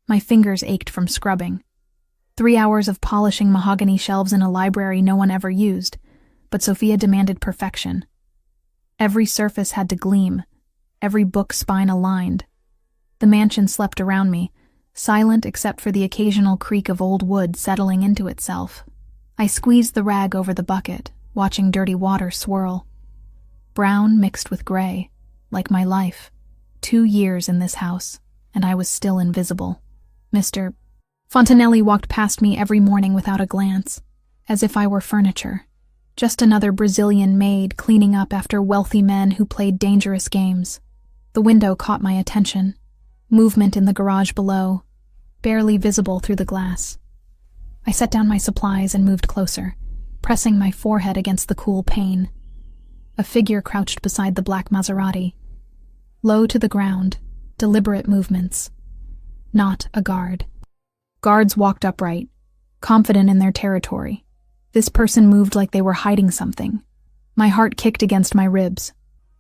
My fingers ached from scrubbing. 3 hours of polishing mahogany shelves in a library no one ever used, but Sophia demanded perfection. Every surface had to gleam, every book spine aligned. The mansion slept around me, silent except for the occasional creak of old wood settling into itself. I squeezed the rag over the bucket, watching dirty water swirl. Brown mixed with gray, like my life. 2 years in this house, and I was still invisible. Mr. Fontanelli walked past me every morning without a glance, as if I were furniture. Just another Brazilian maid cleaning up after wealthy men who played dangerous games. The window caught my attention. Movement in the garage below, barely visible through the glass. I set down my supplies and moved closer, pressing my forehead against the cool pane. A figure crouched beside the black Maserati. Low to the ground, deliberate movements. Not a guard. Guards walked upright, confident in their territory. This person moved like they were hiding something. My heart kicked against my ribs.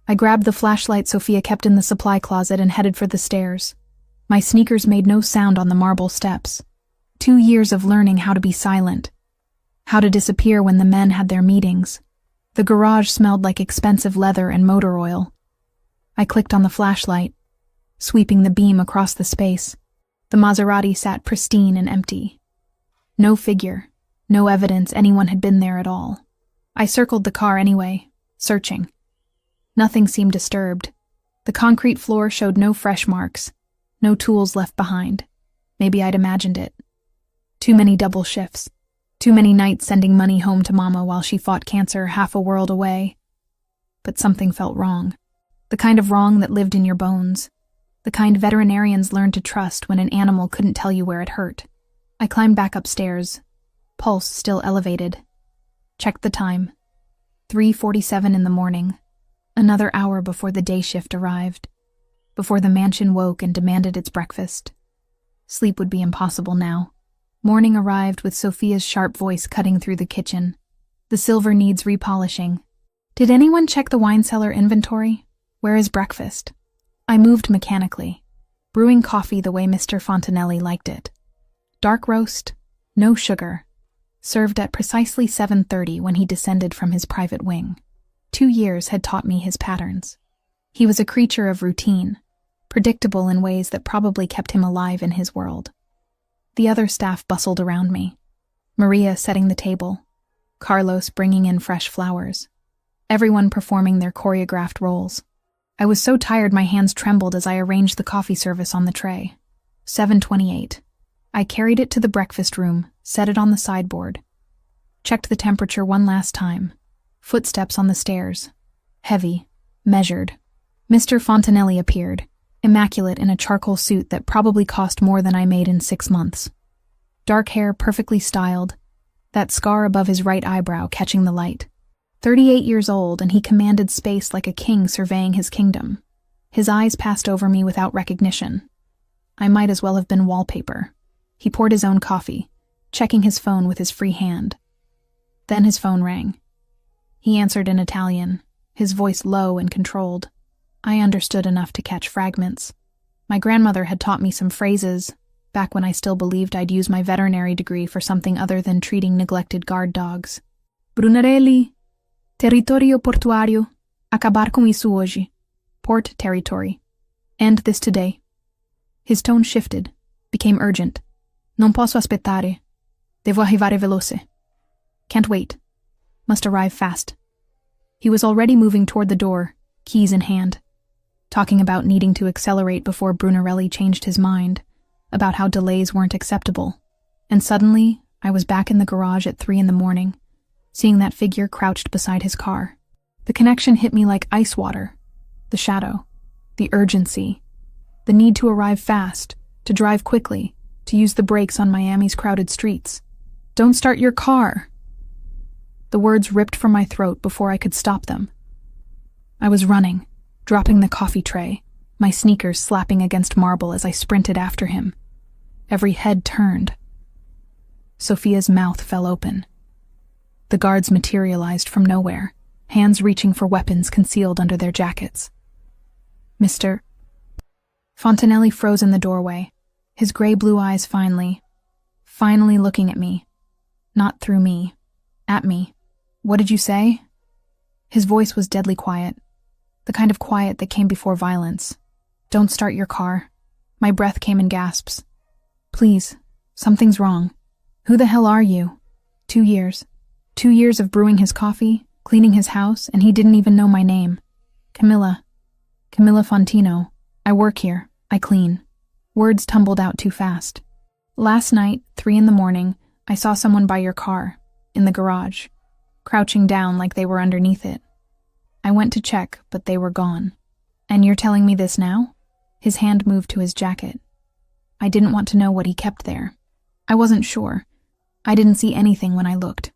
I grabbed the flashlight Sophia kept in the supply closet and headed for the stairs. My sneakers made no sound on the marble steps. 2 years of learning how to be silent. How to disappear when the men had their meetings. The garage smelled like expensive leather and motor oil. I clicked on the flashlight, sweeping the beam across the space. The Maserati sat pristine and empty. No figure, no evidence anyone had been there at all. I circled the car anyway, searching. Nothing seemed disturbed. The concrete floor showed no fresh marks, no tools left behind. Maybe I'd imagined it. Too many double shifts. Too many nights sending money home to Mama while she fought cancer half a world away. But something felt wrong. The kind of wrong that lived in your bones. The kind veterinarians learned to trust when an animal couldn't tell you where it hurt. I climbed back upstairs, pulse still elevated. Checked the time. 3:47 in the morning. Another hour before the day shift arrived. Before the mansion woke and demanded its breakfast. Sleep would be impossible now. Morning arrived with Sophia's sharp voice cutting through the kitchen. The silver needs repolishing. Did anyone check the wine cellar inventory? Where is breakfast? I moved mechanically, brewing coffee the way Mr. Fontanelli liked it. Dark roast, no sugar, served at precisely 7:30 when he descended from his private wing. 2 years had taught me his patterns. He was a creature of routine, predictable in ways that probably kept him alive in his world. The other staff bustled around me. Maria setting the table, Carlos bringing in fresh flowers, everyone performing their choreographed roles. I was so tired my hands trembled as I arranged the coffee service on the tray. 7:28. I carried it to the breakfast room, set it on the sideboard. Checked the temperature one last time. Footsteps on the stairs. Heavy, measured. Mr. Fontanelli appeared, immaculate in a charcoal suit that probably cost more than I made in 6 months. Dark hair perfectly styled, that scar above his right eyebrow catching the light. 38 years old, and he commanded space like a king surveying his kingdom. His eyes passed over me without recognition. I might as well have been wallpaper. He poured his own coffee, checking his phone with his free hand. Then his phone rang. He answered in Italian, his voice low and controlled. I understood enough to catch fragments. My grandmother had taught me some phrases, back when I still believed I'd use my veterinary degree for something other than treating neglected guard dogs. Brunarelli, territorio portuario, acabar com isso hoje. Port territory. End this today. His tone shifted, became urgent. Non posso aspettare. Devo arrivare veloce. Can't wait. Must arrive fast. He was already moving toward the door, keys in hand, talking about needing to accelerate before Brunarelli changed his mind, about how delays weren't acceptable. And suddenly, I was back in the garage at 3 a.m, seeing that figure crouched beside his car. The connection hit me like ice water. The shadow, the urgency, the need to arrive fast, to drive quickly, to use the brakes on Miami's crowded streets. Don't start your car! The words ripped from my throat before I could stop them. I was running, dropping the coffee tray, my sneakers slapping against marble as I sprinted after him. Every head turned. Sophia's mouth fell open. The guards materialized from nowhere, hands reaching for weapons concealed under their jackets. Mr. Fontanelli froze in the doorway, His gray-blue eyes finally looking at me. Not through me. At me. What did you say? His voice was deadly quiet. The kind of quiet that came before violence. Don't start your car. My breath came in gasps. Please, something's wrong. Who the hell are you? 2 years. 2 years of brewing his coffee, cleaning his house, and he didn't even know my name. Camilla Fontino. I work here. I clean. Words tumbled out too fast. Last night, 3 a.m, I saw someone by your car, in the garage, crouching down like they were underneath it. I went to check, but they were gone. And you're telling me this now? His hand moved to his jacket. I didn't want to know what he kept there. I wasn't sure. I didn't see anything when I looked.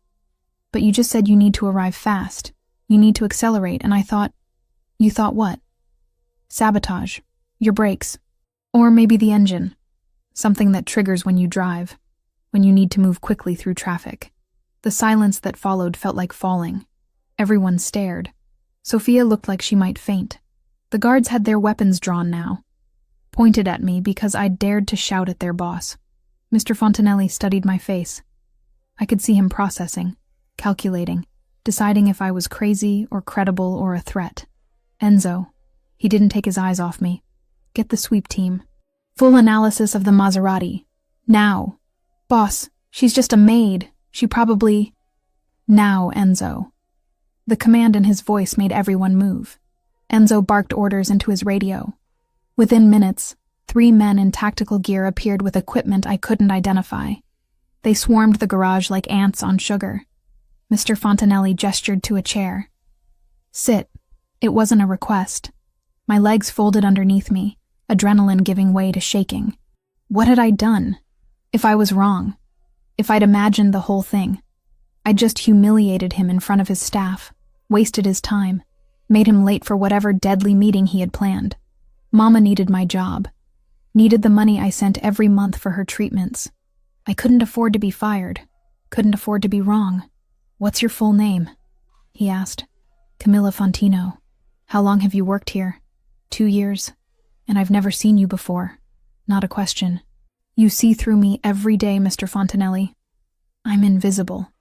But you just said you need to arrive fast. You need to accelerate, and I thought... You thought what? Sabotage. Your brakes. Or maybe the engine. Something that triggers when you drive. When you need to move quickly through traffic. The silence that followed felt like falling. Everyone stared. Sophia looked like she might faint. The guards had their weapons drawn now. Pointed at me because I'd dared to shout at their boss. Mr. Fontanelli studied my face. I could see him processing, calculating, deciding if I was crazy or credible or a threat. Enzo. He didn't take his eyes off me. Get the sweep team. Full analysis of the Maserati. Now. Boss, she's just a maid. She probably... Now, Enzo. The command in his voice made everyone move. Enzo barked orders into his radio. Within minutes, 3 men in tactical gear appeared with equipment I couldn't identify. They swarmed the garage like ants on sugar. Mr. Fontanelli gestured to a chair. Sit. It wasn't a request. My legs folded underneath me, adrenaline giving way to shaking. What had I done? If I was wrong? If I'd imagined the whole thing? I'd just humiliated him in front of his staff, wasted his time, made him late for whatever deadly meeting he had planned. Mama needed my job. Needed the money I sent every month for her treatments. I couldn't afford to be fired. Couldn't afford to be wrong. What's your full name? He asked. Camilla Fontino. How long have you worked here? 2 years. And I've never seen you before. Not a question. You see through me every day, Mr. Fontanelli. I'm invisible.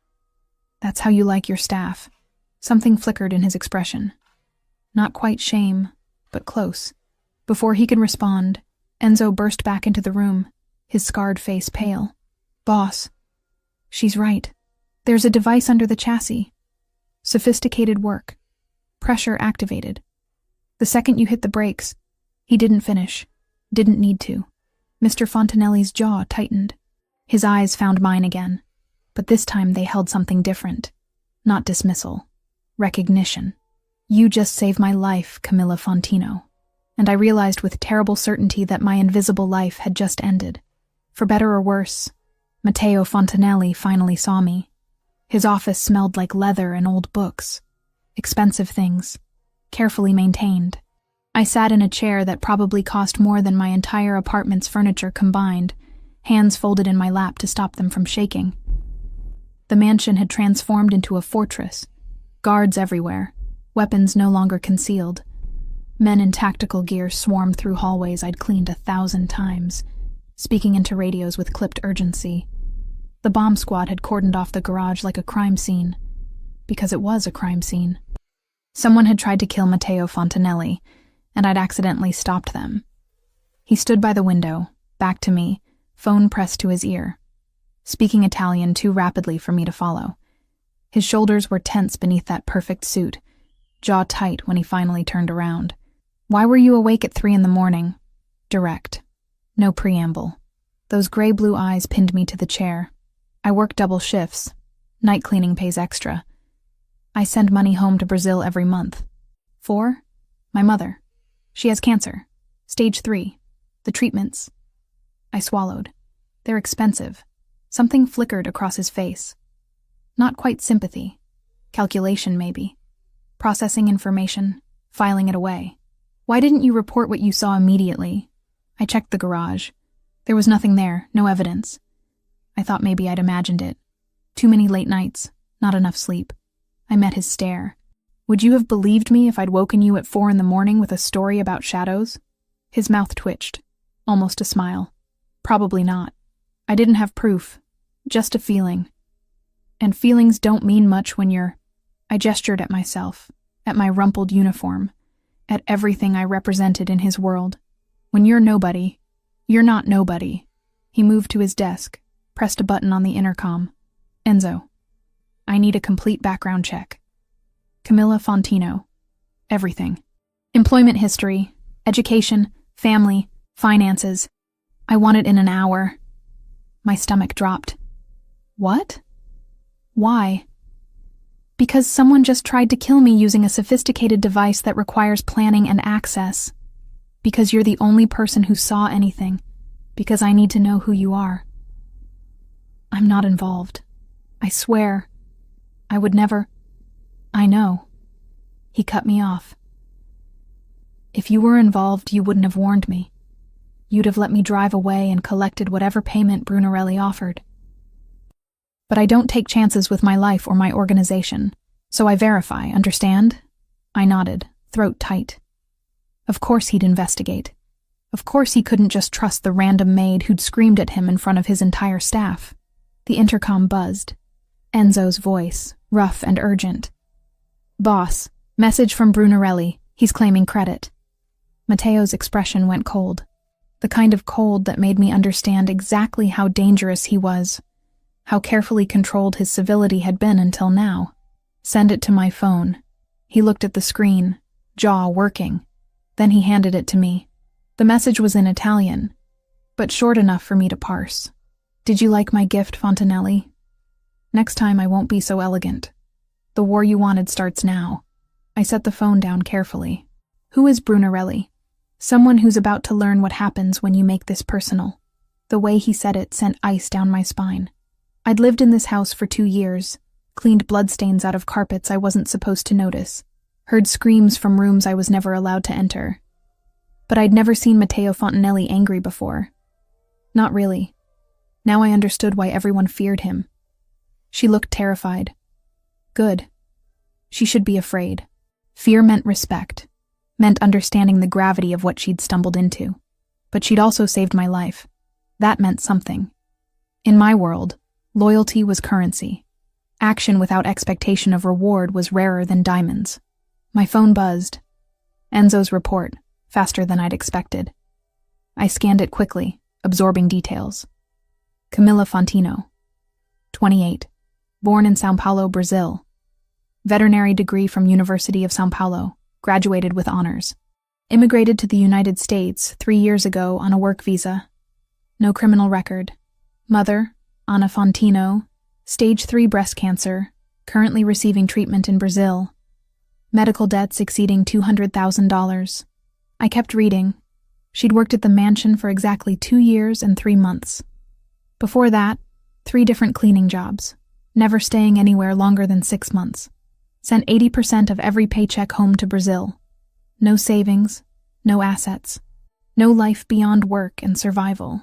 That's how you like your staff. Something flickered in his expression. Not quite shame, but close. Before he could respond, Enzo burst back into the room, his scarred face pale. Boss. She's right. There's a device under the chassis. Sophisticated work. Pressure activated. The second you hit the brakes, he didn't finish. Didn't need to. Mr. Fontanelli's jaw tightened. His eyes found mine again. But this time they held something different. Not dismissal. Recognition. You just saved my life, Camilla Fontino. And I realized with terrible certainty that my invisible life had just ended. For better or worse, Matteo Fontanelli finally saw me. His office smelled like leather and old books. Expensive things. Carefully maintained. I sat in a chair that probably cost more than my entire apartment's furniture combined, hands folded in my lap to stop them from shaking. The mansion had transformed into a fortress. Guards everywhere, weapons no longer concealed. Men in tactical gear swarmed through hallways I'd cleaned 1,000 times, speaking into radios with clipped urgency. The bomb squad had cordoned off the garage like a crime scene. Because it was a crime scene. Someone had tried to kill Matteo Fontanelli, and I'd accidentally stopped them. He stood by the window, back to me, phone pressed to his ear, speaking Italian too rapidly for me to follow. His shoulders were tense beneath that perfect suit, jaw tight when he finally turned around. Why were you awake at 3 a.m? Direct. No preamble. Those gray-blue eyes pinned me to the chair. I work double shifts. Night cleaning pays extra. I send money home to Brazil every month. 4? My mother. She has cancer. Stage 3. The treatments. I swallowed. They're expensive. Something flickered across his face. Not quite sympathy. Calculation, maybe. Processing information. Filing it away. Why didn't you report what you saw immediately? I checked the garage. There was nothing there, no evidence. I thought maybe I'd imagined it. Too many late nights, not enough sleep. I met his stare. Would you have believed me if I'd woken you at 4 a.m. with a story about shadows? His mouth twitched. Almost a smile. Probably not. I didn't have proof. Just a feeling. And feelings don't mean much when you're... I gestured at myself, at my rumpled uniform, at everything I represented in his world. When you're nobody, you're not nobody. He moved to his desk, pressed a button on the intercom. Enzo, I need a complete background check. Camilla Fontino. Everything. Employment history, education, family, finances. I want it in an hour. My stomach dropped. What? Why? Because someone just tried to kill me using a sophisticated device that requires planning and access. Because you're the only person who saw anything. Because I need to know who you are. I'm not involved. I swear. I would never... I know. He cut me off. If you were involved, you wouldn't have warned me. You'd have let me drive away and collected whatever payment Brunarelli offered. But I don't take chances with my life or my organization, so I verify, understand? I nodded, throat tight. Of course he'd investigate. Of course he couldn't just trust the random maid who'd screamed at him in front of his entire staff. The intercom buzzed. Enzo's voice, rough and urgent. Boss, message from Brunarelli. He's claiming credit. Matteo's expression went cold. The kind of cold that made me understand exactly how dangerous he was. How carefully controlled his civility had been until now. Send it to my phone. He looked at the screen, jaw working. Then he handed it to me. The message was in Italian, but short enough for me to parse. Did you like my gift, Fontanelli? Next time I won't be so elegant. The war you wanted starts now. I set the phone down carefully. Who is Brunarelli? Someone who's about to learn what happens when you make this personal. The way he said it sent ice down my spine. I'd lived in this house for 2 years, cleaned bloodstains out of carpets I wasn't supposed to notice, heard screams from rooms I was never allowed to enter. But I'd never seen Matteo Fontanelli angry before. Not really. Now I understood why everyone feared him. She looked terrified. Good. She should be afraid. Fear meant respect, meant understanding the gravity of what she'd stumbled into. But she'd also saved my life. That meant something. In my world, loyalty was currency. Action without expectation of reward was rarer than diamonds. My phone buzzed. Enzo's report, faster than I'd expected. I scanned it quickly, absorbing details. Camilla Fontino, 28, born in São Paulo, Brazil. Veterinary degree from University of São Paulo, graduated with honors. Immigrated to the United States 3 years ago on a work visa. No criminal record. Mother, Ana Fontino, stage 3 breast cancer, currently receiving treatment in Brazil. Medical debts exceeding $200,000. I kept reading. She'd worked at the mansion for exactly 2 years and 3 months. Before that, 3 different cleaning jobs, never staying anywhere longer than 6 months. Sent 80% of every paycheck home to Brazil. No savings, no assets, no life beyond work and survival.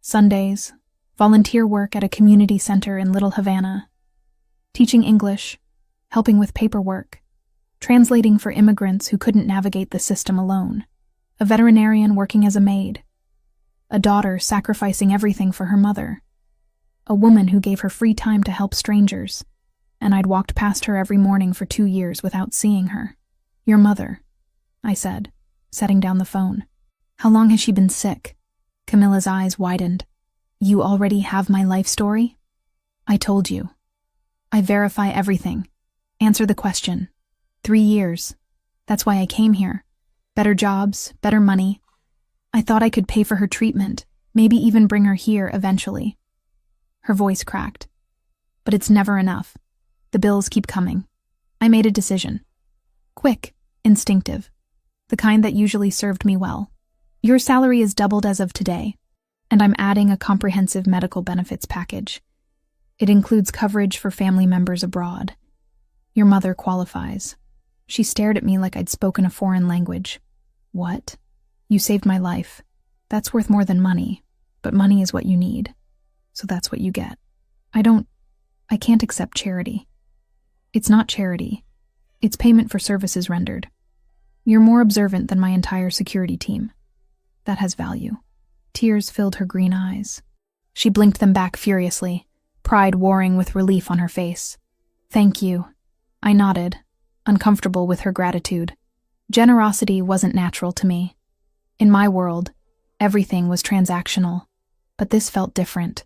Sundays, volunteer work at a community center in Little Havana. Teaching English, helping with paperwork, translating for immigrants who couldn't navigate the system alone. A veterinarian working as a maid. A daughter sacrificing everything for her mother. A woman who gave her free time to help strangers. And I'd walked past her every morning for 2 years without seeing her. Your mother, I said, setting down the phone. How long has she been sick? Camilla's eyes widened. You already have my life story? I told you. I verify everything. Answer the question. 3 years. That's why I came here. Better jobs, better money. I thought I could pay for her treatment, maybe even bring her here eventually. Her voice cracked. But it's never enough. The bills keep coming. I made a decision. Quick, instinctive. The kind that usually served me well. Your salary is doubled as of today, and I'm adding a comprehensive medical benefits package. It includes coverage for family members abroad. Your mother qualifies. She stared at me like I'd spoken a foreign language. What? You saved my life. That's worth more than money, but money is what you need. So that's what you get. I can't accept charity. It's not charity. It's payment for services rendered. You're more observant than my entire security team. That has value. Tears filled her green eyes. She blinked them back furiously, pride warring with relief on her face. "Thank you." I nodded, uncomfortable with her gratitude. Generosity wasn't natural to me. In my world, everything was transactional, but this felt different.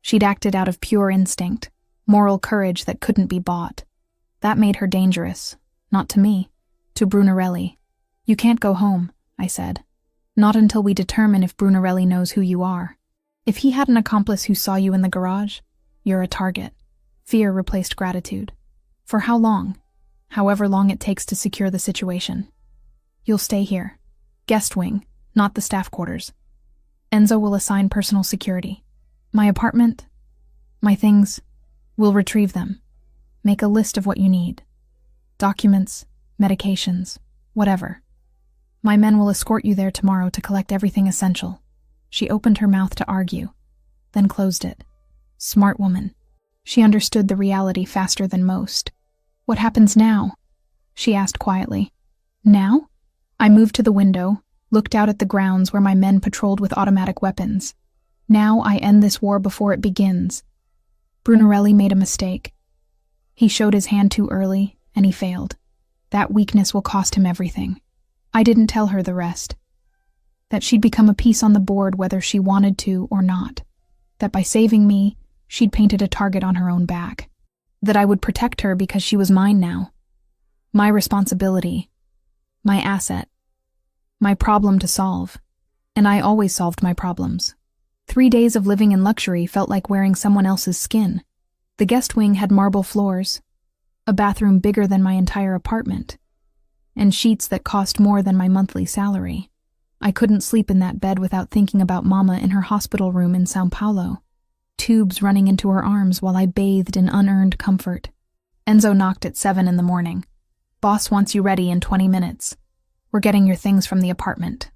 She'd acted out of pure instinct, moral courage that couldn't be bought. That made her dangerous, not to me, to Brunarelli. "You can't go home," I said. "Not until we determine if Brunarelli knows who you are. If he had an accomplice who saw you in the garage, you're a target." Fear replaced gratitude. "For how long?" "However long it takes to secure the situation." "You'll stay here. Guest wing, not the staff quarters. Enzo will assign personal security. My apartment, my things, we'll retrieve them. Make a list of what you need. Documents, medications, whatever. My men will escort you there tomorrow to collect everything essential." She opened her mouth to argue, then closed it. Smart woman. She understood the reality faster than most. "What happens now?" she asked quietly. "Now?" I moved to the window, looked out at the grounds where my men patrolled with automatic weapons. "Now I end this war before it begins." Brunarelli made a mistake. He showed his hand too early, and he failed. That weakness will cost him everything. I didn't tell her the rest. That she'd become a piece on the board whether she wanted to or not. That by saving me, she'd painted a target on her own back. That I would protect her because she was mine now. My responsibility. My asset. My problem to solve. And I always solved my problems. 3 days of living in luxury felt like wearing someone else's skin. The guest wing had marble floors, a bathroom bigger than my entire apartment, and sheets that cost more than my monthly salary. I couldn't sleep in that bed without thinking about Mama in her hospital room in Sao Paulo, tubes running into her arms while I bathed in unearned comfort. Enzo knocked at 7 in the morning. "Boss wants you ready in 20 minutes. We're getting your things from the apartment."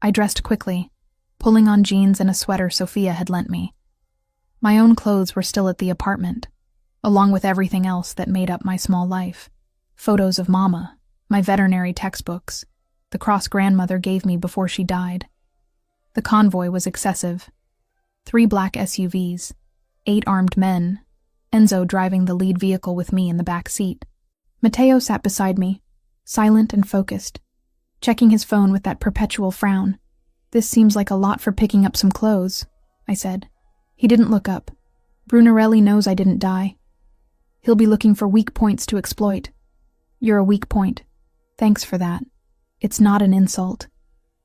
I dressed quickly, pulling on jeans and a sweater Sophia had lent me. My own clothes were still at the apartment, along with everything else that made up my small life. Photos of Mama, my veterinary textbooks, the cross grandmother gave me before she died. The convoy was excessive. 3 black SUVs, 8 armed men, Enzo driving the lead vehicle with me in the back seat. Matteo sat beside me, silent and focused, checking his phone with that perpetual frown. "This seems like a lot for picking up some clothes," I said. He didn't look up. "Brunarelli knows I didn't die. He'll be looking for weak points to exploit." "You're a weak point. Thanks for that. It's not an insult.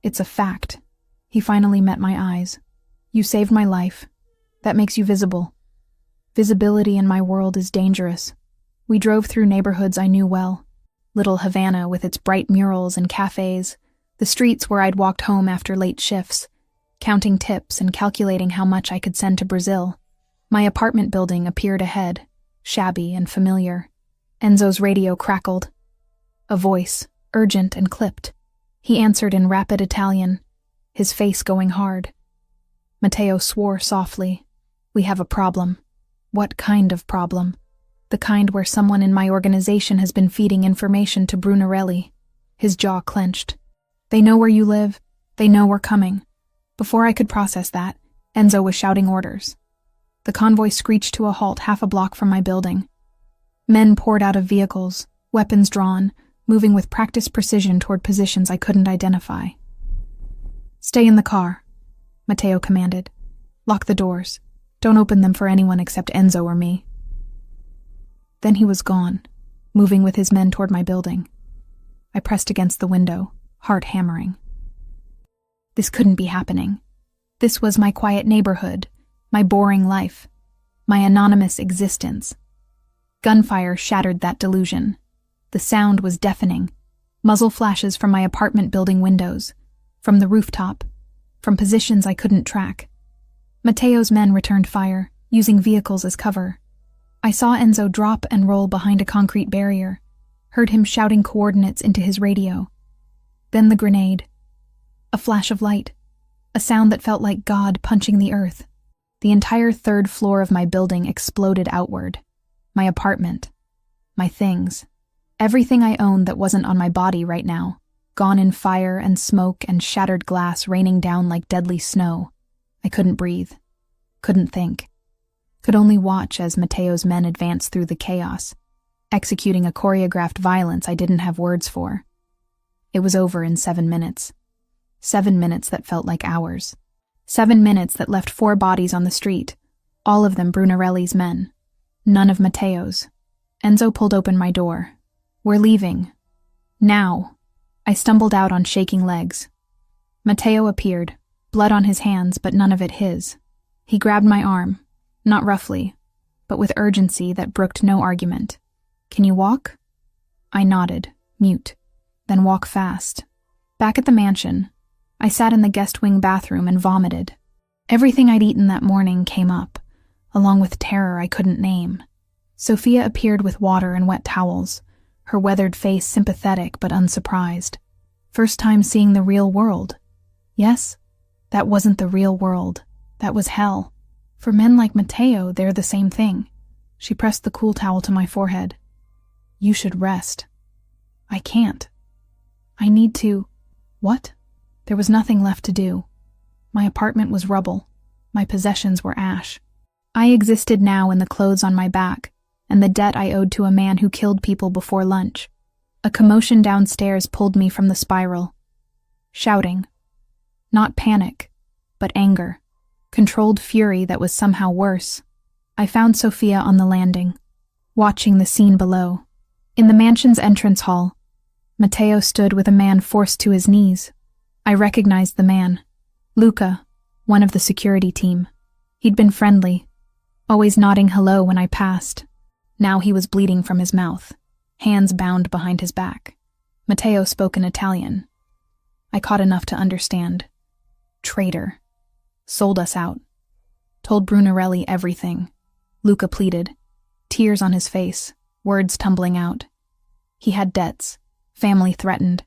It's a fact." He finally met my eyes. "You saved my life. That makes you visible. Visibility in my world is dangerous." We drove through neighborhoods I knew well. Little Havana with its bright murals and cafes, the streets where I'd walked home after late shifts, counting tips and calculating how much I could send to Brazil. My apartment building appeared ahead, shabby and familiar. Enzo's radio crackled. A voice, urgent and clipped. He answered in rapid Italian, his face going hard. Matteo swore softly. "We have a problem." "What kind of problem?" "The kind where someone in my organization has been feeding information to Brunarelli." His jaw clenched. "They know where you live. They know we're coming." Before I could process that, Enzo was shouting orders. The convoy screeched to a halt half a block from my building. Men poured out of vehicles, weapons drawn, moving with practiced precision toward positions I couldn't identify. "Stay in the car," Matteo commanded. "Lock the doors. Don't open them for anyone except Enzo or me." Then he was gone, moving with his men toward my building. I pressed against the window, heart hammering. This couldn't be happening. This was my quiet neighborhood, my boring life, my anonymous existence. Gunfire shattered that delusion. The sound was deafening. Muzzle flashes from my apartment building windows, from the rooftop, from positions I couldn't track. Matteo's men returned fire, using vehicles as cover. I saw Enzo drop and roll behind a concrete barrier, heard him shouting coordinates into his radio. Then the grenade. A flash of light, a sound that felt like God punching the earth. The entire 3rd floor of my building exploded outward. My apartment, my things, everything I owned that wasn't on my body right now, gone in fire and smoke and shattered glass raining down like deadly snow. I couldn't breathe, couldn't think, could only watch as Mateo's men advanced through the chaos, executing a choreographed violence I didn't have words for. It was over in 7 minutes. 7 minutes that felt like hours. 7 minutes that left 4 bodies on the street, all of them Brunarelli's men. None of Mateo's. Enzo pulled open my door. "We're leaving. Now." I stumbled out on shaking legs. Mateo appeared, blood on his hands, but none of it his. He grabbed my arm, not roughly, but with urgency that brooked no argument. "Can you walk?" I nodded, mute. "Then walk fast." Back at the mansion, I sat in the guest wing bathroom and vomited. Everything I'd eaten that morning came up, along with terror I couldn't name. Sophia appeared with water and wet towels, her weathered face sympathetic but unsurprised. First time seeing the real world. Yes, that wasn't the real world. That was hell. For men like Mateo, they're the same thing. She pressed the cool towel to my forehead. "You should rest." "I can't. I need to." What? There was nothing left to do. My apartment was rubble. My possessions were ash. I existed now in the clothes on my back, and the debt I owed to a man who killed people before lunch. A commotion downstairs pulled me from the spiral. Shouting. Not panic, but anger. Controlled fury that was somehow worse. I found Sophia on the landing, watching the scene below. In the mansion's entrance hall, Mateo stood with a man forced to his knees. I recognized the man. Luca, one of the security team. He'd been friendly, always nodding hello when I passed. Now he was bleeding from his mouth, hands bound behind his back. Mateo spoke in Italian. I caught enough to understand. Traitor. Sold us out. Told Brunarelli everything. Luca pleaded, tears on his face, words tumbling out. He had debts, family threatened.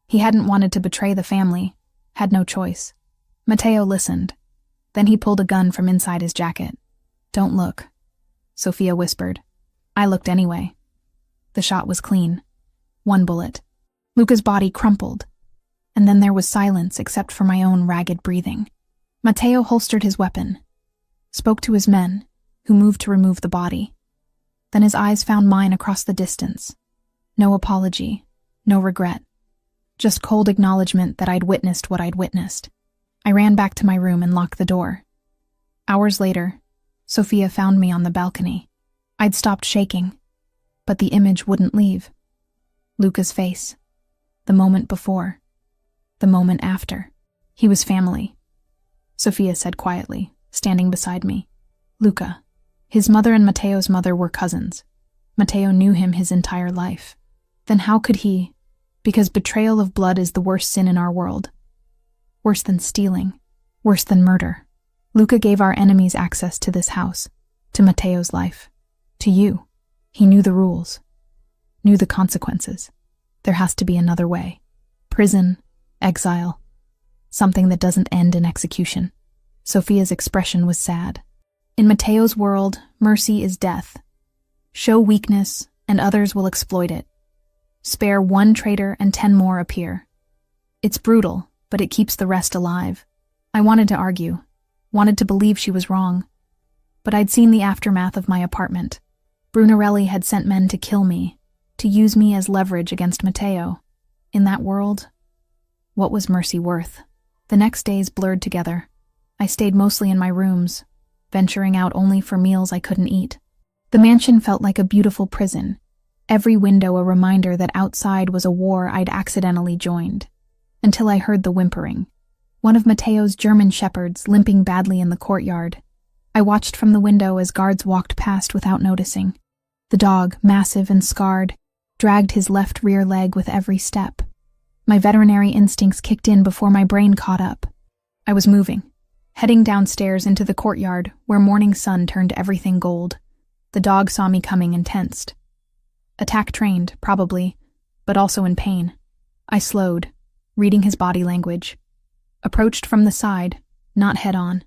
He hadn't wanted to betray the family, had no choice. Mateo listened. Then he pulled a gun from inside his jacket. "Don't look," Sophia whispered. I looked anyway. The shot was clean. 1 bullet. Luca's body crumpled, and then there was silence except for my own ragged breathing. Mateo holstered his weapon, spoke to his men, who moved to remove the body. Then his eyes found mine across the distance. No apology, no regret. Just cold acknowledgement that I'd witnessed what I'd witnessed. I ran back to my room and locked the door. Hours later, Sophia found me on the balcony. I'd stopped shaking, but the image wouldn't leave. Luca's face. The moment before. The moment after. He was family. Sophia said quietly, standing beside me. Luca. His mother and Mateo's mother were cousins. Mateo knew him his entire life. Then how could he? Because betrayal of blood is the worst sin in our world. Worse than stealing. Worse than murder. Luca gave our enemies access to this house, to Mateo's life, to you. He knew the rules, knew the consequences. There has to be another way. Prison, exile, something that doesn't end in execution. Sophia's expression was sad. In Mateo's world, mercy is death. Show weakness, and others will exploit it. Spare 1 traitor and 10 more appear. It's brutal, but it keeps the rest alive. I wanted to argue, wanted to believe she was wrong. But I'd seen the aftermath of my apartment. Brunarelli had sent men to kill me, to use me as leverage against Mateo. In that world, what was mercy worth? The next days blurred together. I stayed mostly in my rooms, venturing out only for meals I couldn't eat. The mansion felt like a beautiful prison, every window a reminder that outside was a war I'd accidentally joined. Until I heard the whimpering. One of Mateo's German shepherds limping badly in the courtyard. I watched from the window as guards walked past without noticing. The dog, massive and scarred, dragged his left rear leg with every step. My veterinary instincts kicked in before my brain caught up. I was moving, heading downstairs into the courtyard where morning sun turned everything gold. The dog saw me coming and tensed. Attack trained, probably, but also in pain. I slowed, reading his body language. Approached from the side, not head-on.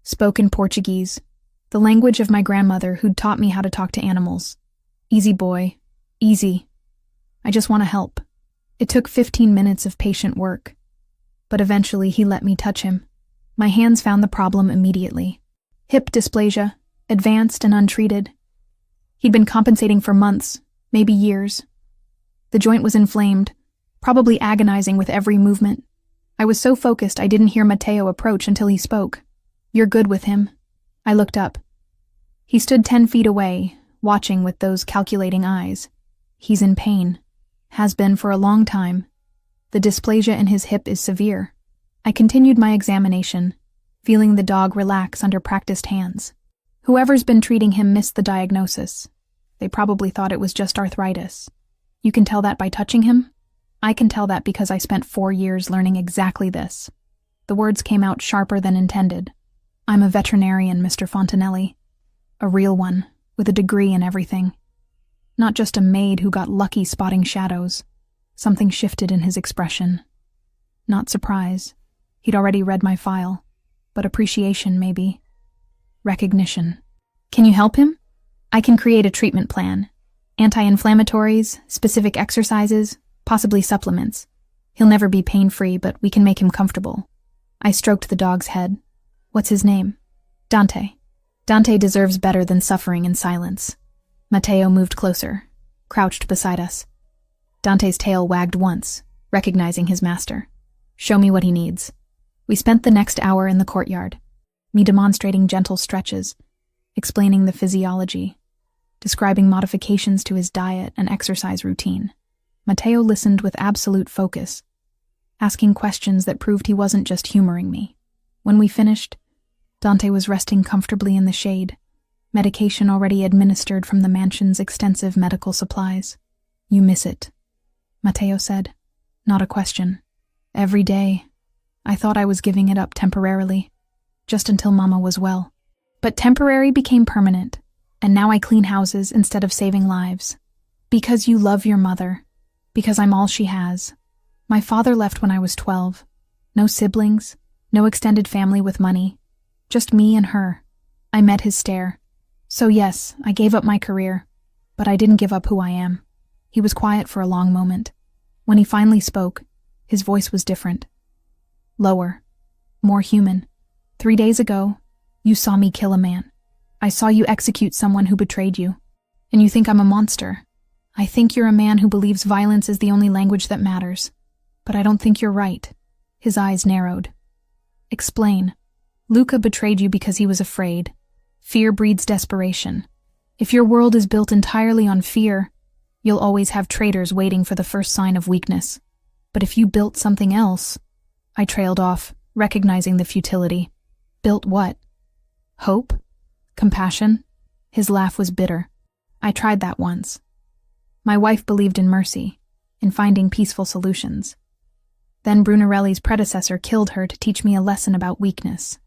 Spoke in Portuguese, the language of my grandmother who'd taught me how to talk to animals. Easy boy, easy. I just want to help. It took 15 minutes of patient work, but eventually he let me touch him. My hands found the problem immediately. Hip dysplasia, advanced and untreated. He'd been compensating for months, maybe years. The joint was inflamed, probably agonizing with every movement. I was so focused I didn't hear Matteo approach until he spoke. "You're good with him." I looked up. He stood 10 feet away, watching with those calculating eyes. "He's in pain. Has been for a long time. The dysplasia in his hip is severe." I continued my examination, feeling the dog relax under practiced hands. Whoever's been treating him missed the diagnosis. They probably thought it was just arthritis. "You can tell that by touching him?" "I can tell that because I spent 4 years learning exactly this." The words came out sharper than intended. "I'm a veterinarian, Mr. Fontanelli. A real one, with a degree and everything. Not just a maid who got lucky spotting shadows." Something shifted in his expression. Not surprise. He'd already read my file. But appreciation, maybe. Recognition. "Can you help him? I can create a treatment plan. Anti-inflammatories, specific exercises, possibly supplements. He'll never be pain-free, but we can make him comfortable." I stroked the dog's head. "What's his name?" "Dante. Dante deserves better than suffering in silence." Matteo moved closer, crouched beside us. Dante's tail wagged once, recognizing his master. "Show me what he needs." We spent the next hour in the courtyard, me demonstrating gentle stretches, explaining the physiology, describing modifications to his diet and exercise routine. Matteo listened with absolute focus, asking questions that proved he wasn't just humoring me. When we finished, Dante was resting comfortably in the shade, medication already administered from the mansion's extensive medical supplies. "You miss it," Matteo said. Not a question. "Every day. I thought I was giving it up temporarily, just until Mama was well. But temporary became permanent, and now I clean houses instead of saving lives. Because you love your mother. Because I'm all she has. My father left when I was 12. No siblings, no extended family with money. Just me and her." I met his stare. "So yes, I gave up my career, but I didn't give up who I am." He was quiet for a long moment. When he finally spoke, his voice was different. Lower. More human. 3 days ago, you saw me kill a man. I saw you execute someone who betrayed you. And you think I'm a monster. I think you're a man who believes violence is the only language that matters. But I don't think you're right." His eyes narrowed. "Explain." "Luca betrayed you because he was afraid. Fear breeds desperation. If your world is built entirely on fear, you'll always have traitors waiting for the first sign of weakness. But if you built something else..." I trailed off, recognizing the futility. "Built what? Hope? Compassion?" His laugh was bitter. "I tried that once. My wife believed in mercy, in finding peaceful solutions. Then Brunarelli's predecessor killed her to teach me a lesson about weakness.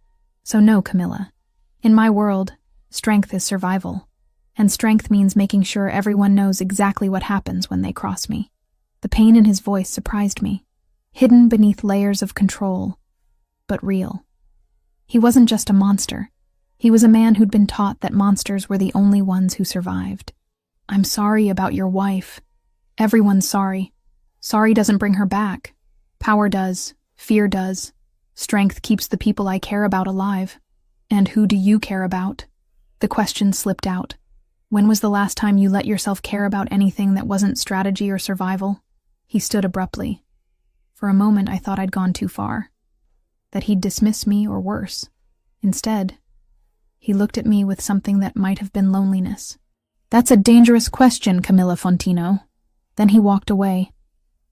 So no, Camilla. In my world, strength is survival. And strength means making sure everyone knows exactly what happens when they cross me." The pain in his voice surprised me, hidden beneath layers of control, but real. He wasn't just a monster. He was a man who'd been taught that monsters were the only ones who survived. "I'm sorry about your wife. Everyone's sorry. Sorry doesn't bring her back. Power does. Fear does. Strength keeps the people I care about alive. And who do you care about?" The question slipped out. "When was the last time you let yourself care about anything that wasn't strategy or survival?" He stood abruptly. For a moment I thought I'd gone too far, that he'd dismiss me or worse. Instead, he looked at me with something that might have been loneliness. "That's a dangerous question, Camilla Fontino." Then he walked away,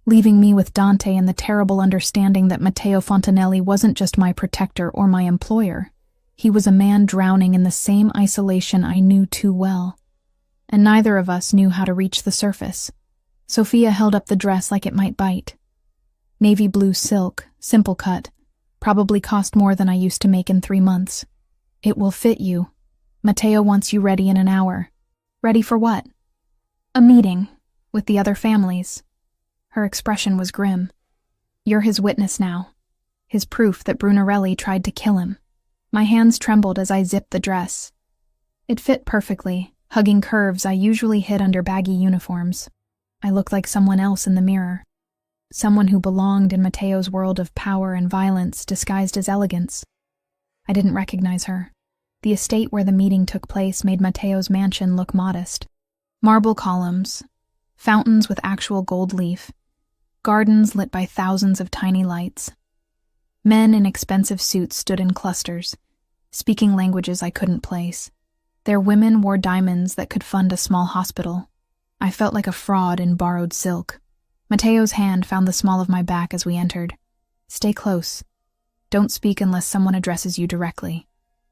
leaving me with Dante and the terrible understanding that Matteo Fontanelli wasn't just my protector or my employer. He was a man drowning in the same isolation I knew too well. And neither of us knew how to reach the surface. Sophia held up the dress like it might bite. Navy blue silk, simple cut, probably cost more than I used to make in 3 months. "It will fit you. Matteo wants you ready in an hour." "Ready for what?" "A meeting, with the other families." Her expression was grim. "You're his witness now. His proof that Brunarelli tried to kill him." My hands trembled as I zipped the dress. It fit perfectly, hugging curves I usually hid under baggy uniforms. I looked like someone else in the mirror. Someone who belonged in Matteo's world of power and violence disguised as elegance. I didn't recognize her. The estate where the meeting took place made Mateo's mansion look modest. Marble columns, fountains with actual gold leaf, gardens lit by thousands of tiny lights. Men in expensive suits stood in clusters, speaking languages I couldn't place. Their women wore diamonds that could fund a small hospital. I felt like a fraud in borrowed silk. Mateo's hand found the small of my back as we entered. Stay close. Don't speak unless someone addresses you directly.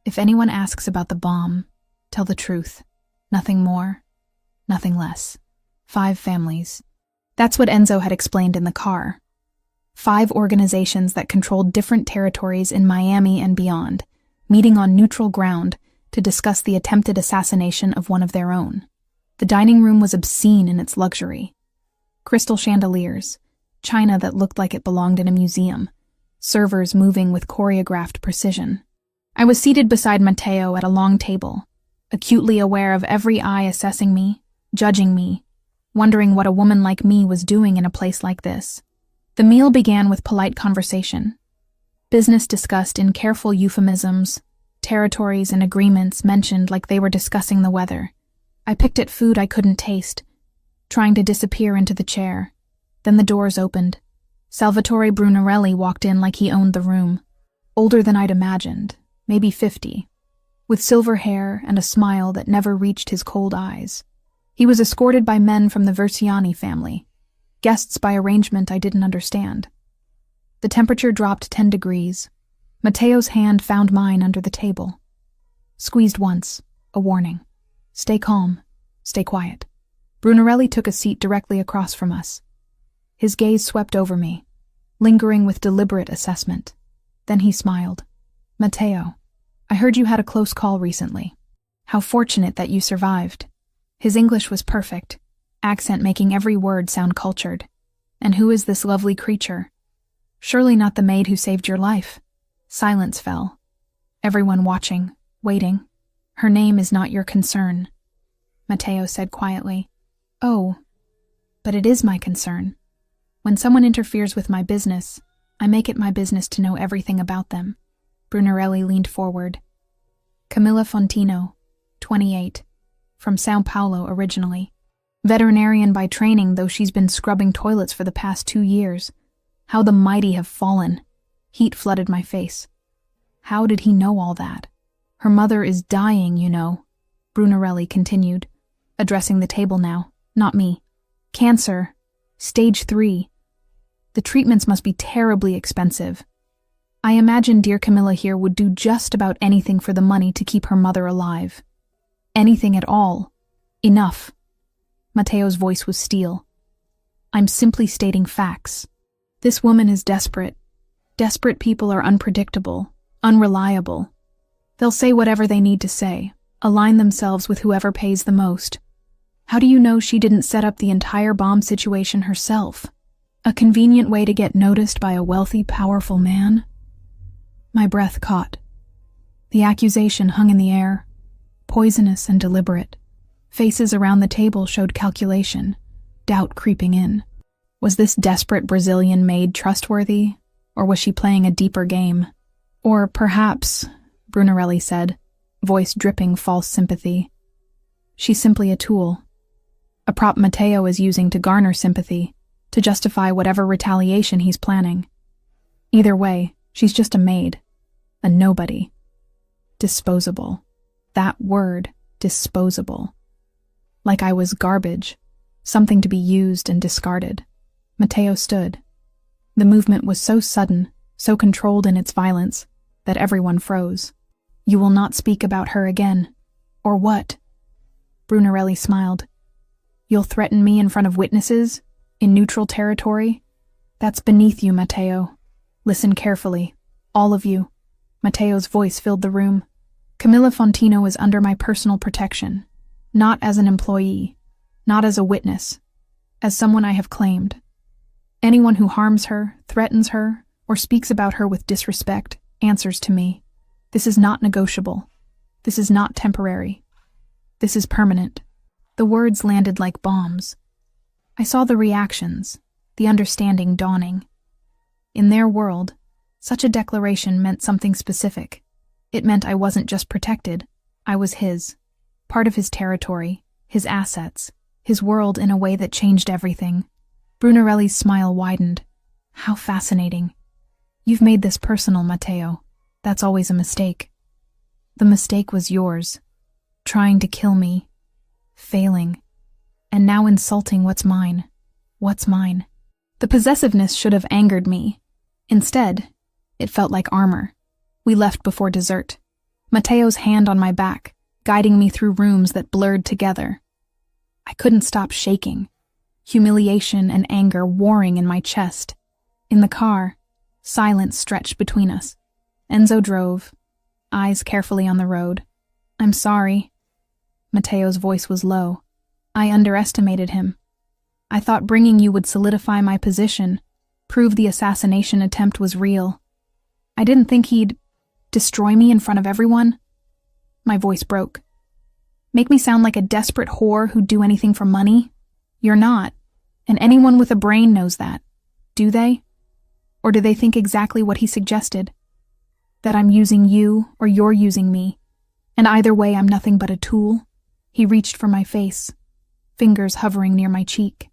If anyone asks about the bomb, tell the truth. Nothing more, nothing less. 5 families. That's what Enzo had explained in the car. 5 organizations that controlled different territories in Miami and beyond, meeting on neutral ground to discuss the attempted assassination of one of their own. The dining room was obscene in its luxury. Crystal chandeliers, china that looked like it belonged in a museum, servers moving with choreographed precision. I was seated beside Mateo at a long table, acutely aware of every eye assessing me, judging me, wondering what a woman like me was doing in a place like this. The meal began with polite conversation. Business discussed in careful euphemisms, territories and agreements mentioned like they were discussing the weather. I picked at food I couldn't taste, trying to disappear into the chair. Then the doors opened. Salvatore Brunarelli walked in like he owned the room. Older than I'd imagined, maybe 50, with silver hair and a smile that never reached his cold eyes. He was escorted by men from the Versiani family, guests by arrangement I didn't understand. The temperature dropped 10 degrees. Mateo's hand found mine under the table. Squeezed once, a warning. Stay calm, stay quiet. Brunarelli took a seat directly across from us. His gaze swept over me, lingering with deliberate assessment. Then he smiled. Mateo, I heard you had a close call recently. How fortunate that you survived. His English was perfect, accent making every word sound cultured. And who is this lovely creature? Surely not the maid who saved your life. Silence fell. Everyone watching, waiting. Her name is not your concern, Mateo said quietly. Oh, but it is my concern. When someone interferes with my business, I make it my business to know everything about them. Brunarelli leaned forward. Camilla Fontino, 28, from Sao Paulo originally. Veterinarian by training, though she's been scrubbing toilets for the past 2 years. How the mighty have fallen. Heat flooded my face. How did he know all that? Her mother is dying, you know, Brunarelli continued, addressing the table now, not me. Cancer. Stage 3. The treatments must be terribly expensive. I imagine dear Camilla here would do just about anything for the money to keep her mother alive. Anything at all. Enough. Mateo's voice was steel. I'm simply stating facts. This woman is desperate. Desperate people are unpredictable, unreliable. They'll say whatever they need to say, align themselves with whoever pays the most. How do you know she didn't set up the entire bomb situation herself? A convenient way to get noticed by a wealthy, powerful man? My breath caught. The accusation hung in the air, poisonous and deliberate. Faces around the table showed calculation, doubt creeping in. Was this desperate Brazilian maid trustworthy, or was she playing a deeper game? Or perhaps, Brunarelli said, voice dripping false sympathy, she's simply a tool. A prop Mateo is using to garner sympathy, to justify whatever retaliation he's planning. Either way, she's just a maid, a nobody. Disposable. That word, disposable. Like I was garbage, something to be used and discarded. Mateo stood. The movement was so sudden, so controlled in its violence, that everyone froze. You will not speak about her again. Or what? Brunarelli smiled. You'll threaten me in front of witnesses? In neutral territory? That's beneath you, Mateo. Listen carefully. All of you. Mateo's voice filled the room. Camilla Fontino is under my personal protection. Not as an employee. Not as a witness. As someone I have claimed. Anyone who harms her, threatens her, or speaks about her with disrespect answers to me. This is not negotiable. This is not temporary. This is permanent. The words landed like bombs. I saw the reactions, the understanding dawning. In their world, such a declaration meant something specific. It meant I wasn't just protected, I was his. Part of his territory, his assets, his world in a way that changed everything. Brunarelli's smile widened. How fascinating. You've made this personal, Matteo. That's always a mistake. The mistake was yours. Trying to kill me. Failing. And now insulting what's mine. What's mine? The possessiveness should have angered me. Instead, it felt like armor. We left before dessert. Matteo's hand on my back, guiding me through rooms that blurred together. I couldn't stop shaking. Humiliation and anger warring in my chest. In the car, silence stretched between us. Enzo drove, eyes carefully on the road. I'm sorry. Matteo's voice was low. I underestimated him. I thought bringing you would solidify my position, prove the assassination attempt was real. I didn't think he'd destroy me in front of everyone. My voice broke. Make me sound like a desperate whore who'd do anything for money? You're not, and anyone with a brain knows that. Do they? Or do they think exactly what he suggested? That I'm using you or you're using me, and either way I'm nothing but a tool? He reached for my face, fingers hovering near my cheek.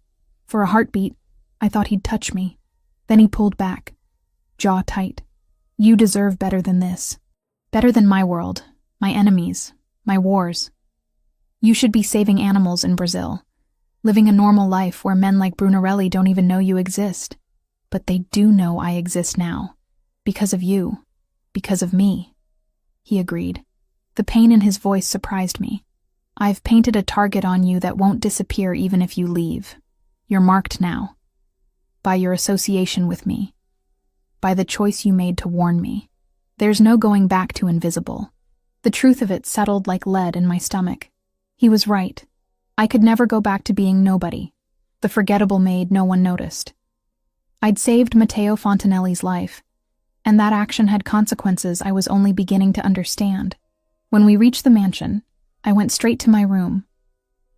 For a heartbeat, I thought he'd touch me. Then he pulled back, jaw tight. You deserve better than this. Better than my world, my enemies, my wars. You should be saving animals in Brazil, living a normal life where men like Brunarelli don't even know you exist. But they do know I exist now. Because of you. Because of me. He agreed. The pain in his voice surprised me. I've painted a target on you that won't disappear even if you leave. You're marked now. By your association with me. By the choice you made to warn me. There's no going back to invisible. The truth of it settled like lead in my stomach. He was right. I could never go back to being nobody. The forgettable maid no one noticed. I'd saved Matteo Fontanelli's life, and that action had consequences I was only beginning to understand. When we reached the mansion, I went straight to my room,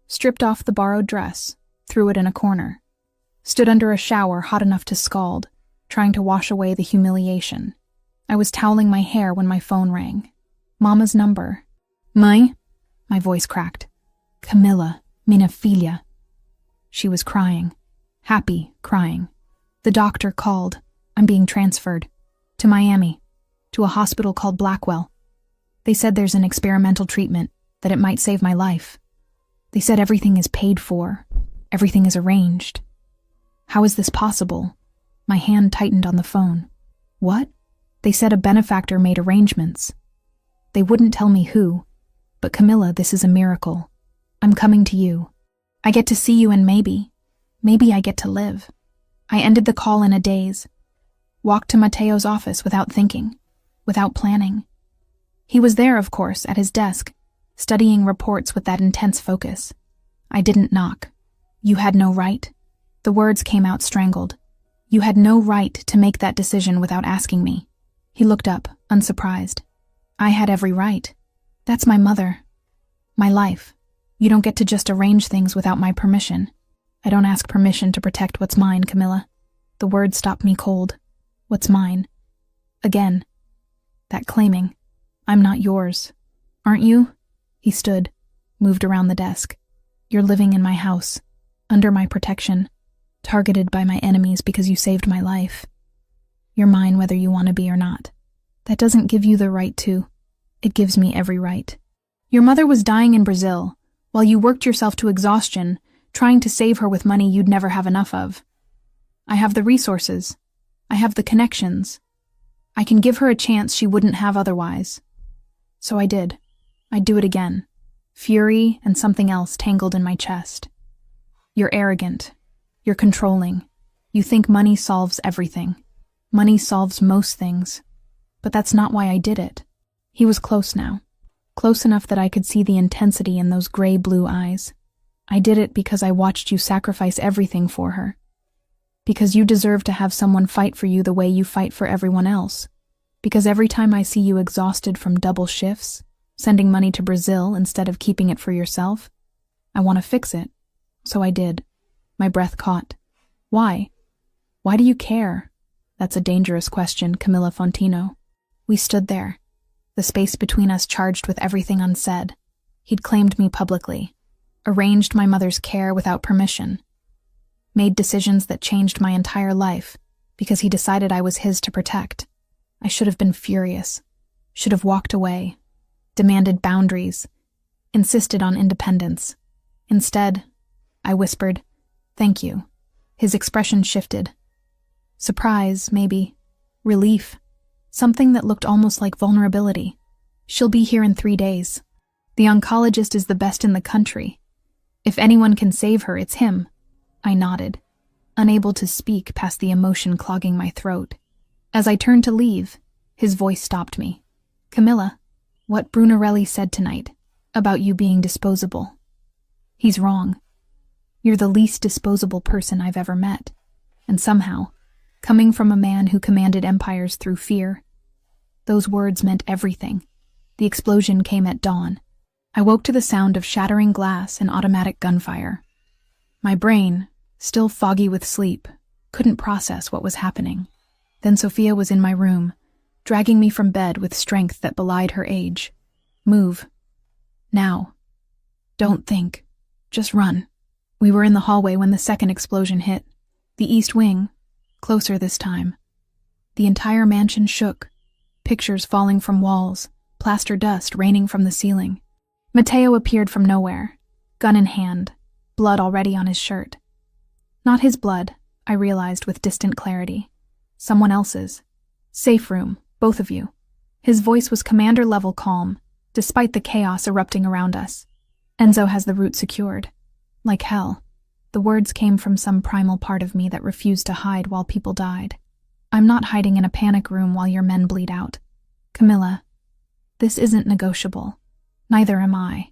stripped off the borrowed dress, threw it in a corner, stood under a shower hot enough to scald, trying to wash away the humiliation. I was toweling my hair when my phone rang. Mama's number. Mãe? My voice cracked. Camilla, minha filha. She was crying. Happy, crying. The doctor called. I'm being transferred. To Miami. To a hospital called Blackwell. They said there's an experimental treatment, that it might save my life. They said everything is paid for. Everything is arranged. How is this possible? My hand tightened on the phone. What? They said a benefactor made arrangements. They wouldn't tell me who. But Camilla, this is a miracle. I'm coming to you. I get to see you and maybe I get to live. I ended the call in a daze. Walked to Matteo's office without thinking, without planning. He was there, of course, at his desk, studying reports with that intense focus. I didn't knock. You had no right. The words came out strangled. You had no right to make that decision without asking me. He looked up, unsurprised. I had every right. That's my mother. My life. You don't get to just arrange things without my permission. I don't ask permission to protect what's mine, Camilla. The words stopped me cold. What's mine? Again. That claiming. I'm not yours. Aren't you? He stood, moved around the desk. You're living in my house, under my protection, targeted by my enemies because you saved my life. You're mine whether you want to be or not. That doesn't give you the right to. It gives me every right. Your mother was dying in Brazil, while you worked yourself to exhaustion, trying to save her with money you'd never have enough of. I have the resources. I have the connections. I can give her a chance she wouldn't have otherwise. So I did. I'd do it again. Fury and something else tangled in my chest. You're arrogant. You're controlling. You think money solves everything. Money solves most things. But that's not why I did it. He was close now. Close enough that I could see the intensity in those gray-blue eyes. I did it because I watched you sacrifice everything for her. Because you deserve to have someone fight for you the way you fight for everyone else. Because every time I see you exhausted from double shifts, sending money to Brazil instead of keeping it for yourself, I want to fix it. So I did. My breath caught. Why? Why do you care? That's a dangerous question, Camilla Fontino. We stood there. the space between us charged with everything unsaid. He'd claimed me publicly, arranged my mother's care without permission, made decisions that changed my entire life because he decided I was his to protect. I should have been furious, should have walked away, demanded boundaries, insisted on independence. Instead, I whispered, "Thank you." His expression shifted. Surprise, maybe. Relief. Something that looked almost like vulnerability. "She'll be here in 3 days. The oncologist is the best in the country. If anyone can save her, it's him." I nodded, unable to speak past the emotion clogging my throat. As I turned to leave, his voice stopped me. "Camilla, what Brunarelli said tonight, about you being disposable. He's wrong. You're the least disposable person I've ever met. And somehow, coming from a man who commanded empires through fear, those words meant everything." The explosion came at dawn. I woke to the sound of shattering glass and automatic gunfire. My brain, still foggy with sleep, couldn't process what was happening. Then Sophia was in my room, dragging me from bed with strength that belied her age. "Move. Now. Don't think. Just run." We were in the hallway when the second explosion hit. The east wing, closer this time. The entire mansion shook, pictures falling from walls, plaster dust raining from the ceiling. Matteo appeared from nowhere, gun in hand, blood already on his shirt. Not his blood, I realized with distant clarity. Someone else's. "Safe room, both of you." His voice was commander-level calm, despite the chaos erupting around us. "Enzo has the route secured." Like hell, the words came from some primal part of me that refused to hide while people died. "I'm not hiding in a panic room while your men bleed out. Camilla, this isn't negotiable. Neither am I."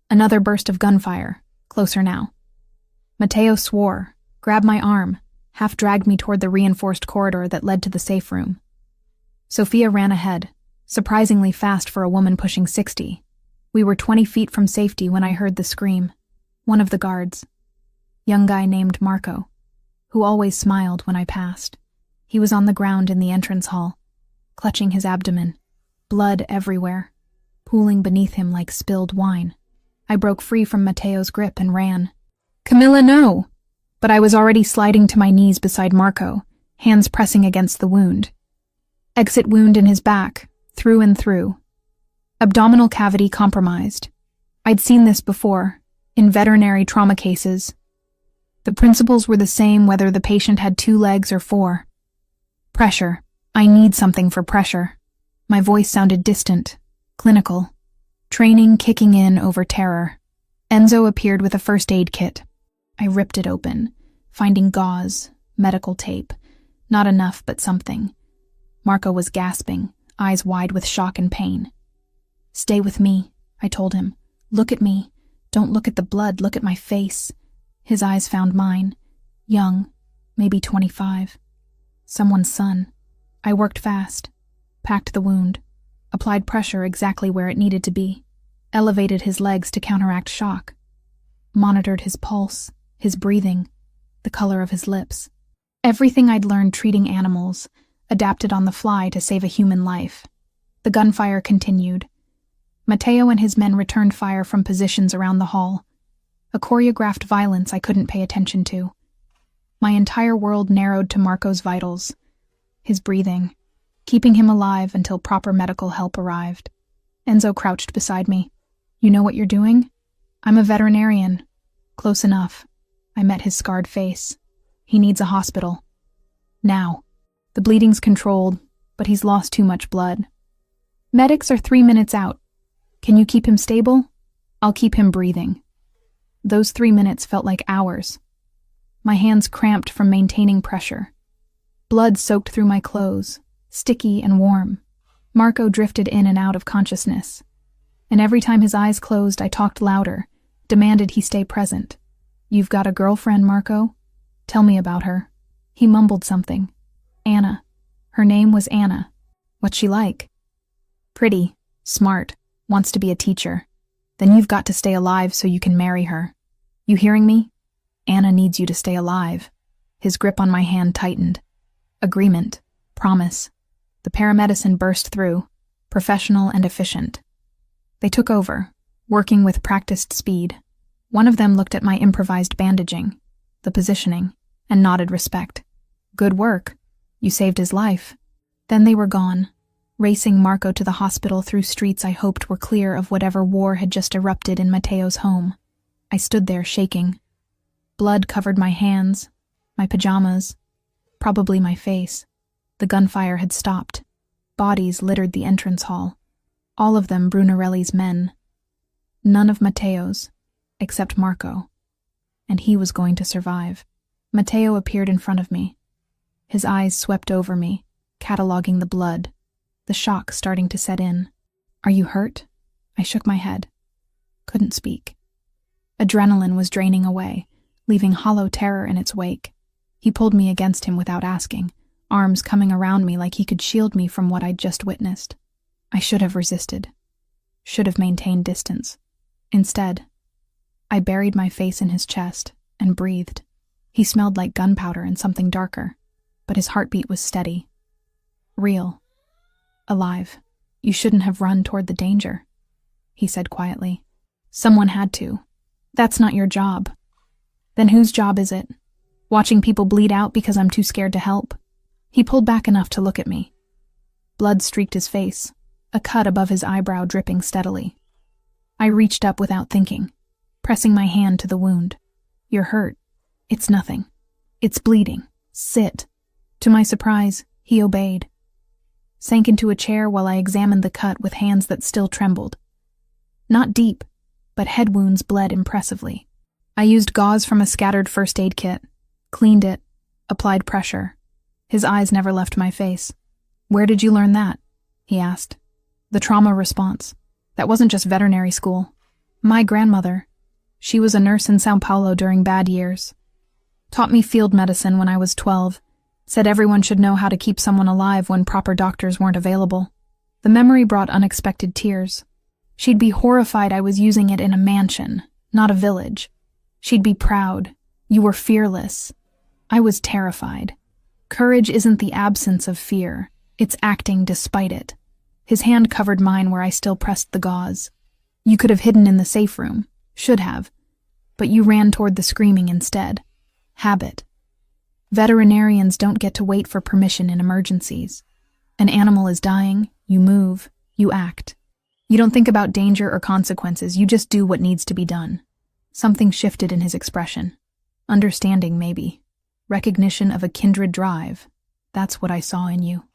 Another burst of gunfire, closer now. Matteo swore, grabbed my arm, half dragged me toward the reinforced corridor that led to the safe room. Sophia ran ahead, surprisingly fast for a woman pushing 60. We were 20 feet from safety when I heard the scream. One of the guards. Young guy named Marco, who always smiled when I passed. He was on the ground in the entrance hall, clutching his abdomen, blood everywhere, pooling beneath him like spilled wine. I broke free from Matteo's grip and ran. "Camilla, no!" But I was already sliding to my knees beside Marco, hands pressing against the wound. Exit wound in his back, through and through. Abdominal cavity compromised. I'd seen this before, in veterinary trauma cases. The principles were the same whether the patient had 2 legs or 4. Pressure. I need something for pressure. My voice sounded distant, clinical. Training kicking in over terror. Enzo appeared with a first aid kit. I ripped it open, finding gauze, medical tape. Not enough, but something. Marco was gasping, eyes wide with shock and pain. "Stay with me," I told him. "Look at me. Don't look at the blood, look at my face." His eyes found mine. Young, maybe 25. Someone's son. I worked fast, packed the wound, applied pressure exactly where it needed to be, elevated his legs to counteract shock, monitored his pulse, his breathing, the color of his lips. Everything I'd learned treating animals, adapted on the fly to save a human life. The gunfire continued. Matteo and his men returned fire from positions around the hall. A choreographed violence I couldn't pay attention to. My entire world narrowed to Marco's vitals, his breathing, keeping him alive until proper medical help arrived. Enzo crouched beside me. "You know what you're doing?" "I'm a veterinarian." "Close enough." I met his scarred face. "He needs a hospital. Now. The bleeding's controlled, but he's lost too much blood. Medics are 3 minutes out. Can you keep him stable? I'll keep him breathing." Those 3 minutes felt like hours. My hands cramped from maintaining pressure. Blood soaked through my clothes, sticky and warm. Marco drifted in and out of consciousness. And every time his eyes closed, I talked louder, demanded he stay present. "You've got a girlfriend, Marco? Tell me about her." He mumbled something. "Anna. Her name was Anna. What's she like?" "Pretty, smart, wants to be a teacher. Then you've got to stay alive so you can marry her. You hearing me? Anna needs you to stay alive." His grip on my hand tightened. Agreement. Promise. The paramedicine burst through. professional and efficient. They took over, working with practiced speed. One of them looked at my improvised bandaging, the positioning, and nodded respect. Good work. You saved his life. Then they were gone, racing Marco to the hospital through streets I hoped were clear of whatever war had just erupted in Matteo's home. I stood there shaking. Blood covered my hands, my pajamas, probably my face. The gunfire had stopped. Bodies littered the entrance hall. All of them Brunarelli's men. None of Matteo's, except Marco. And he was going to survive. Matteo appeared in front of me. His eyes swept over me, cataloging the blood, the shock starting to set in. Are you hurt? I shook my head. Couldn't speak. Adrenaline was draining away, leaving hollow terror in its wake. He pulled me against him without asking, arms coming around me like he could shield me from what I'd just witnessed. I should have resisted. Should have maintained distance. Instead, I buried my face in his chest and breathed. He smelled like gunpowder and something darker, but his heartbeat was steady. Real. Alive. You shouldn't have run toward the danger, he said quietly. Someone had to. That's not your job. Then whose job is it? Watching people bleed out because I'm too scared to help? He pulled back enough to look at me. Blood streaked his face, a cut above his eyebrow dripping steadily. I reached up without thinking, pressing my hand to the wound. You're hurt. It's nothing. It's bleeding. Sit. To my surprise, he obeyed. Sank into a chair while I examined the cut with hands that still trembled. Not deep, but head wounds bled impressively. I used gauze from a scattered first aid kit, cleaned it, applied pressure. His eyes never left my face. Where did you learn that? He asked. The trauma response. That wasn't just veterinary school. My grandmother. She was a nurse in São Paulo during bad years. Taught me field medicine when I was 12. Said everyone should know how to keep someone alive when proper doctors weren't available. The memory brought unexpected tears. She'd be horrified I was using it in a mansion, not a village. She'd be proud. You were fearless. I was terrified. Courage isn't the absence of fear. It's acting despite it. His hand covered mine where I still pressed the gauze. You could have hidden in the safe room. Should have. But you ran toward the screaming instead. Habit. Veterinarians don't get to wait for permission in emergencies. An animal is dying, you move, you act. You don't think about danger or consequences, you just do what needs to be done. Something shifted in his expression. Understanding, maybe. Recognition of a kindred drive. That's what I saw in you.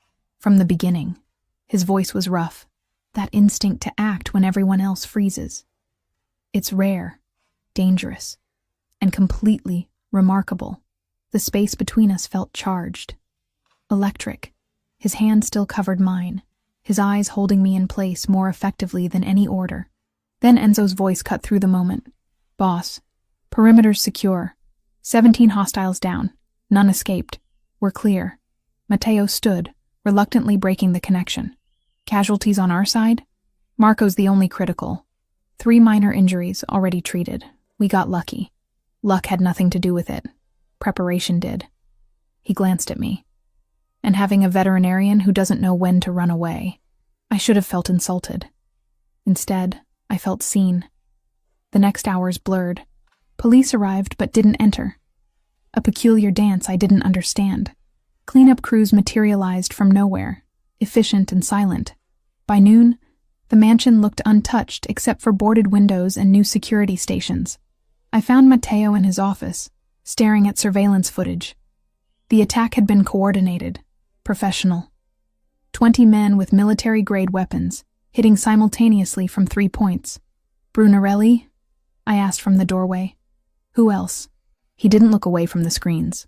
From the beginning. His voice was rough. That instinct to act when everyone else freezes. It's rare, dangerous, and completely remarkable. The space between us felt charged. Electric. His hand still covered mine, his eyes holding me in place more effectively than any order. Then Enzo's voice cut through the moment. Boss. Perimeter's secure. 17 hostiles down. None escaped. We're clear. Matteo stood, reluctantly breaking the connection. Casualties on our side? Marco's the only critical. 3 minor injuries already treated. We got lucky. Luck had nothing to do with it. Preparation did. He glanced at me. And having a veterinarian who doesn't know when to run away. I should have felt insulted. Instead, I felt seen. The next hours blurred. Police arrived but didn't enter. A peculiar dance I didn't understand. Cleanup crews materialized from nowhere, efficient and silent. By noon, the mansion looked untouched except for boarded windows and new security stations. I found Matteo in his office, staring at surveillance footage. The attack had been coordinated, professional. 20 men with military-grade weapons, hitting simultaneously from 3 points. Brunarelli? I asked from the doorway. Who else? He didn't look away from the screens.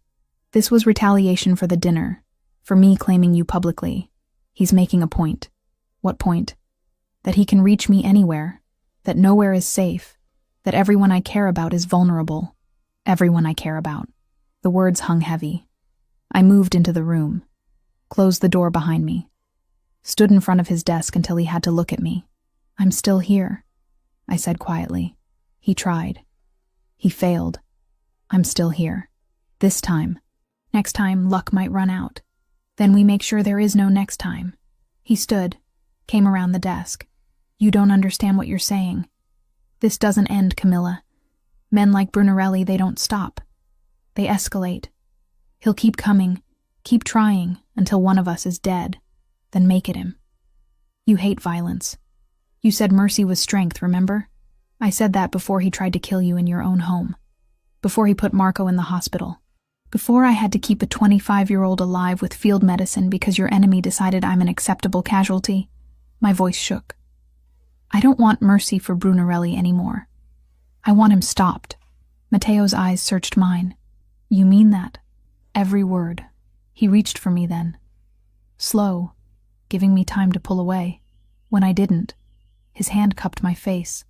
This was retaliation for the dinner, for me claiming you publicly. He's making a point. What point? That he can reach me anywhere, that nowhere is safe, that everyone I care about is vulnerable. Everyone I care about. The words hung heavy. I moved into the room, closed the door behind me, stood in front of his desk until he had to look at me. I'm still here, I said quietly. He tried. He failed. I'm still here. This time. Next time, luck might run out. Then we make sure there is no next time. He stood, came around the desk. You don't understand what you're saying. This doesn't end, Camilla. Men like Brunarelli, they don't stop. They escalate. He'll keep coming, keep trying, until one of us is dead. Then make it him. You hate violence. You said mercy was strength, remember? I said that before he tried to kill you in your own home. Before he put Marco in the hospital. Before I had to keep a 25-year-old alive with field medicine because your enemy decided I'm an acceptable casualty. My voice shook. I don't want mercy for Brunarelli anymore. I want him stopped. Matteo's eyes searched mine. You mean that? Every word. He reached for me then. Slow, giving me time to pull away. When I didn't, his hand cupped my face,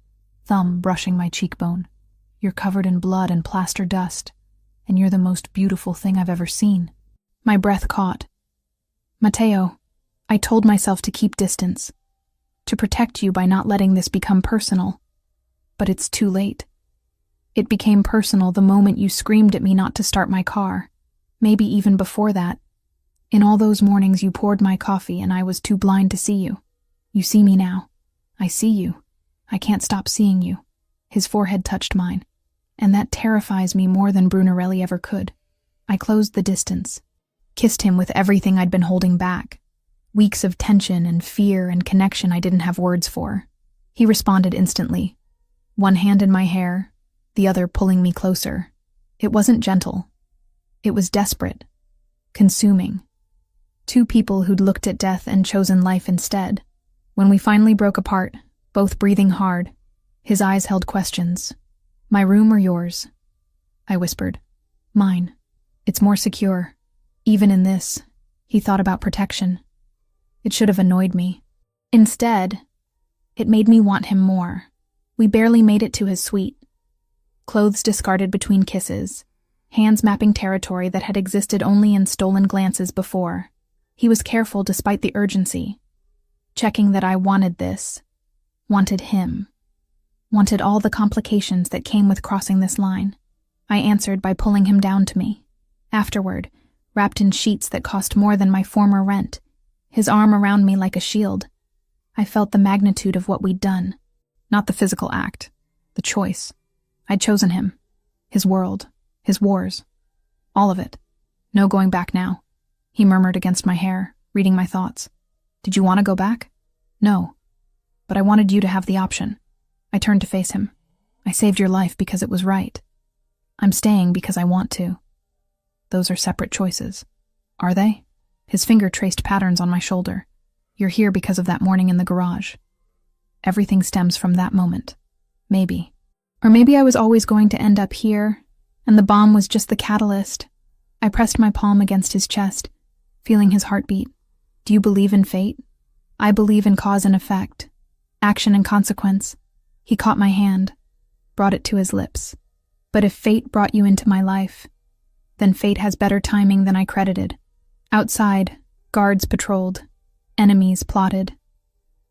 thumb brushing my cheekbone. You're covered in blood and plaster dust, and you're the most beautiful thing I've ever seen. My breath caught. Matteo, I told myself to keep distance, to protect you by not letting this become personal. But it's too late. It became personal the moment you screamed at me not to start my car. Maybe even before that. In all those mornings you poured my coffee and I was too blind to see you. You see me now. I see you. I can't stop seeing you. His forehead touched mine. And that terrifies me more than Brunarelli ever could. I closed the distance, kissed him with everything I'd been holding back. Weeks of tension and fear and connection I didn't have words for. He responded instantly. One hand in my hair, the other pulling me closer. It wasn't gentle. It was desperate. Consuming. Two people who'd looked at death and chosen life instead. When we finally broke apart, both breathing hard, his eyes held questions. My room or yours? I whispered. Mine. It's more secure. Even in this, he thought about protection. It should have annoyed me. Instead, it made me want him more. We barely made it to his suite. Clothes discarded between kisses, hands mapping territory that had existed only in stolen glances before. He was careful despite the urgency, checking that I wanted this, wanted him, wanted all the complications that came with crossing this line. I answered by pulling him down to me. Afterward, wrapped in sheets that cost more than my former rent, his arm around me like a shield. I felt the magnitude of what we'd done. Not the physical act, the choice. I'd chosen him, his world, his wars, all of it. No going back now. He murmured against my hair, reading my thoughts. Did you want to go back? No. But I wanted you to have the option. I turned to face him. I saved your life because it was right. I'm staying because I want to. Those are separate choices. Are they? His finger traced patterns on my shoulder. You're here because of that morning in the garage. Everything stems from that moment. Maybe. Or maybe I was always going to end up here, and the bomb was just the catalyst. I pressed my palm against his chest, feeling his heartbeat. Do you believe in fate? I believe in cause and effect, action and consequence. He caught my hand, brought it to his lips. But if fate brought you into my life, then fate has better timing than I credited. Outside, guards patrolled, enemies plotted,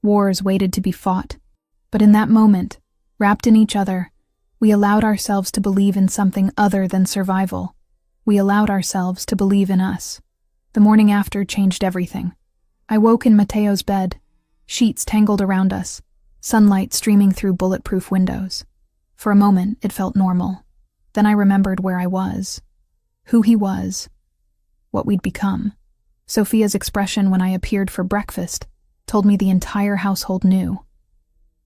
wars waited to be fought. But in that moment, wrapped in each other, we allowed ourselves to believe in something other than survival. We allowed ourselves to believe in us. The morning after changed everything. I woke in Matteo's bed, sheets tangled around us, sunlight streaming through bulletproof windows. For a moment, it felt normal. Then I remembered where I was, who he was, what we'd become. Sophia's expression when I appeared for breakfast told me the entire household knew.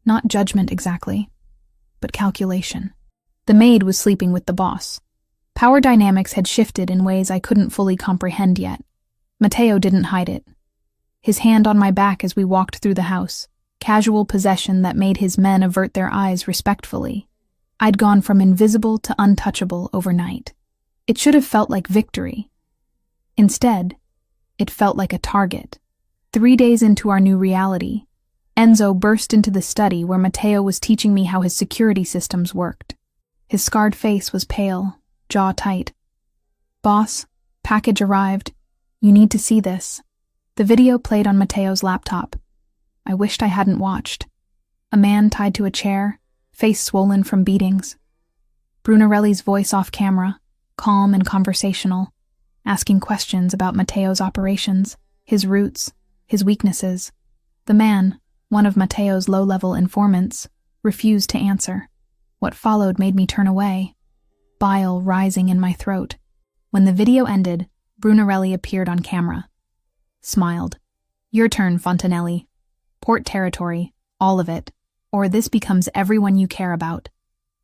Not judgment exactly, but calculation. The maid was sleeping with the boss. Power dynamics had shifted in ways I couldn't fully comprehend yet. Matteo didn't hide it. His hand on my back as we walked through the house, casual possession that made his men avert their eyes respectfully. I'd gone from invisible to untouchable overnight. It should have felt like victory. Instead, it felt like a target. 3 days into our new reality, Enzo burst into the study where Matteo was teaching me how his security systems worked. His scarred face was pale, jaw tight. Boss, package arrived. You need to see this. The video played on Matteo's laptop. I wished I hadn't watched. A man tied to a chair, face swollen from beatings. Brunarelli's voice off camera, calm and conversational, asking questions about Matteo's operations, his roots, his weaknesses. The man, one of Matteo's low-level informants, refused to answer. What followed made me turn away, bile rising in my throat. When the video ended, Brunarelli appeared on camera. Smiled. Your turn, Fontanelli. Port territory, all of it, or this becomes everyone you care about.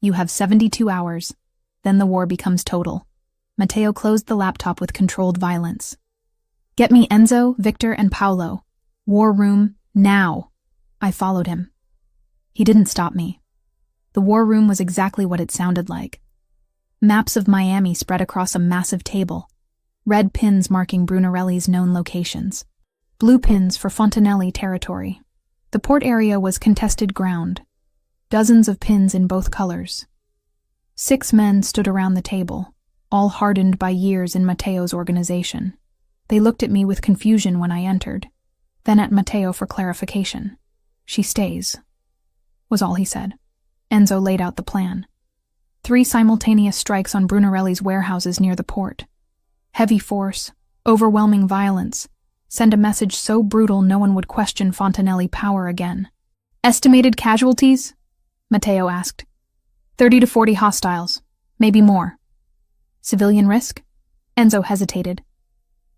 You have 72 hours. Then the war becomes total. Matteo closed the laptop with controlled violence. Get me Enzo, Victor, and Paolo. War room, now. I followed him. He didn't stop me. The war room was exactly what it sounded like. Maps of Miami spread across a massive table. Red pins marking Brunarelli's known locations. Blue pins for Fontanelli territory. The port area was contested ground. Dozens of pins in both colors. 6 men stood around the table, all hardened by years in Matteo's organization. They looked at me with confusion when I entered, then at Matteo for clarification. She stays, was all he said. Enzo laid out the plan. 3 simultaneous strikes on Brunarelli's warehouses near the port. Heavy force, overwhelming violence, send a message so brutal no one would question Fontanelli power again. Estimated casualties? Matteo asked. 30 to 40 hostiles, maybe more. Civilian risk? Enzo hesitated.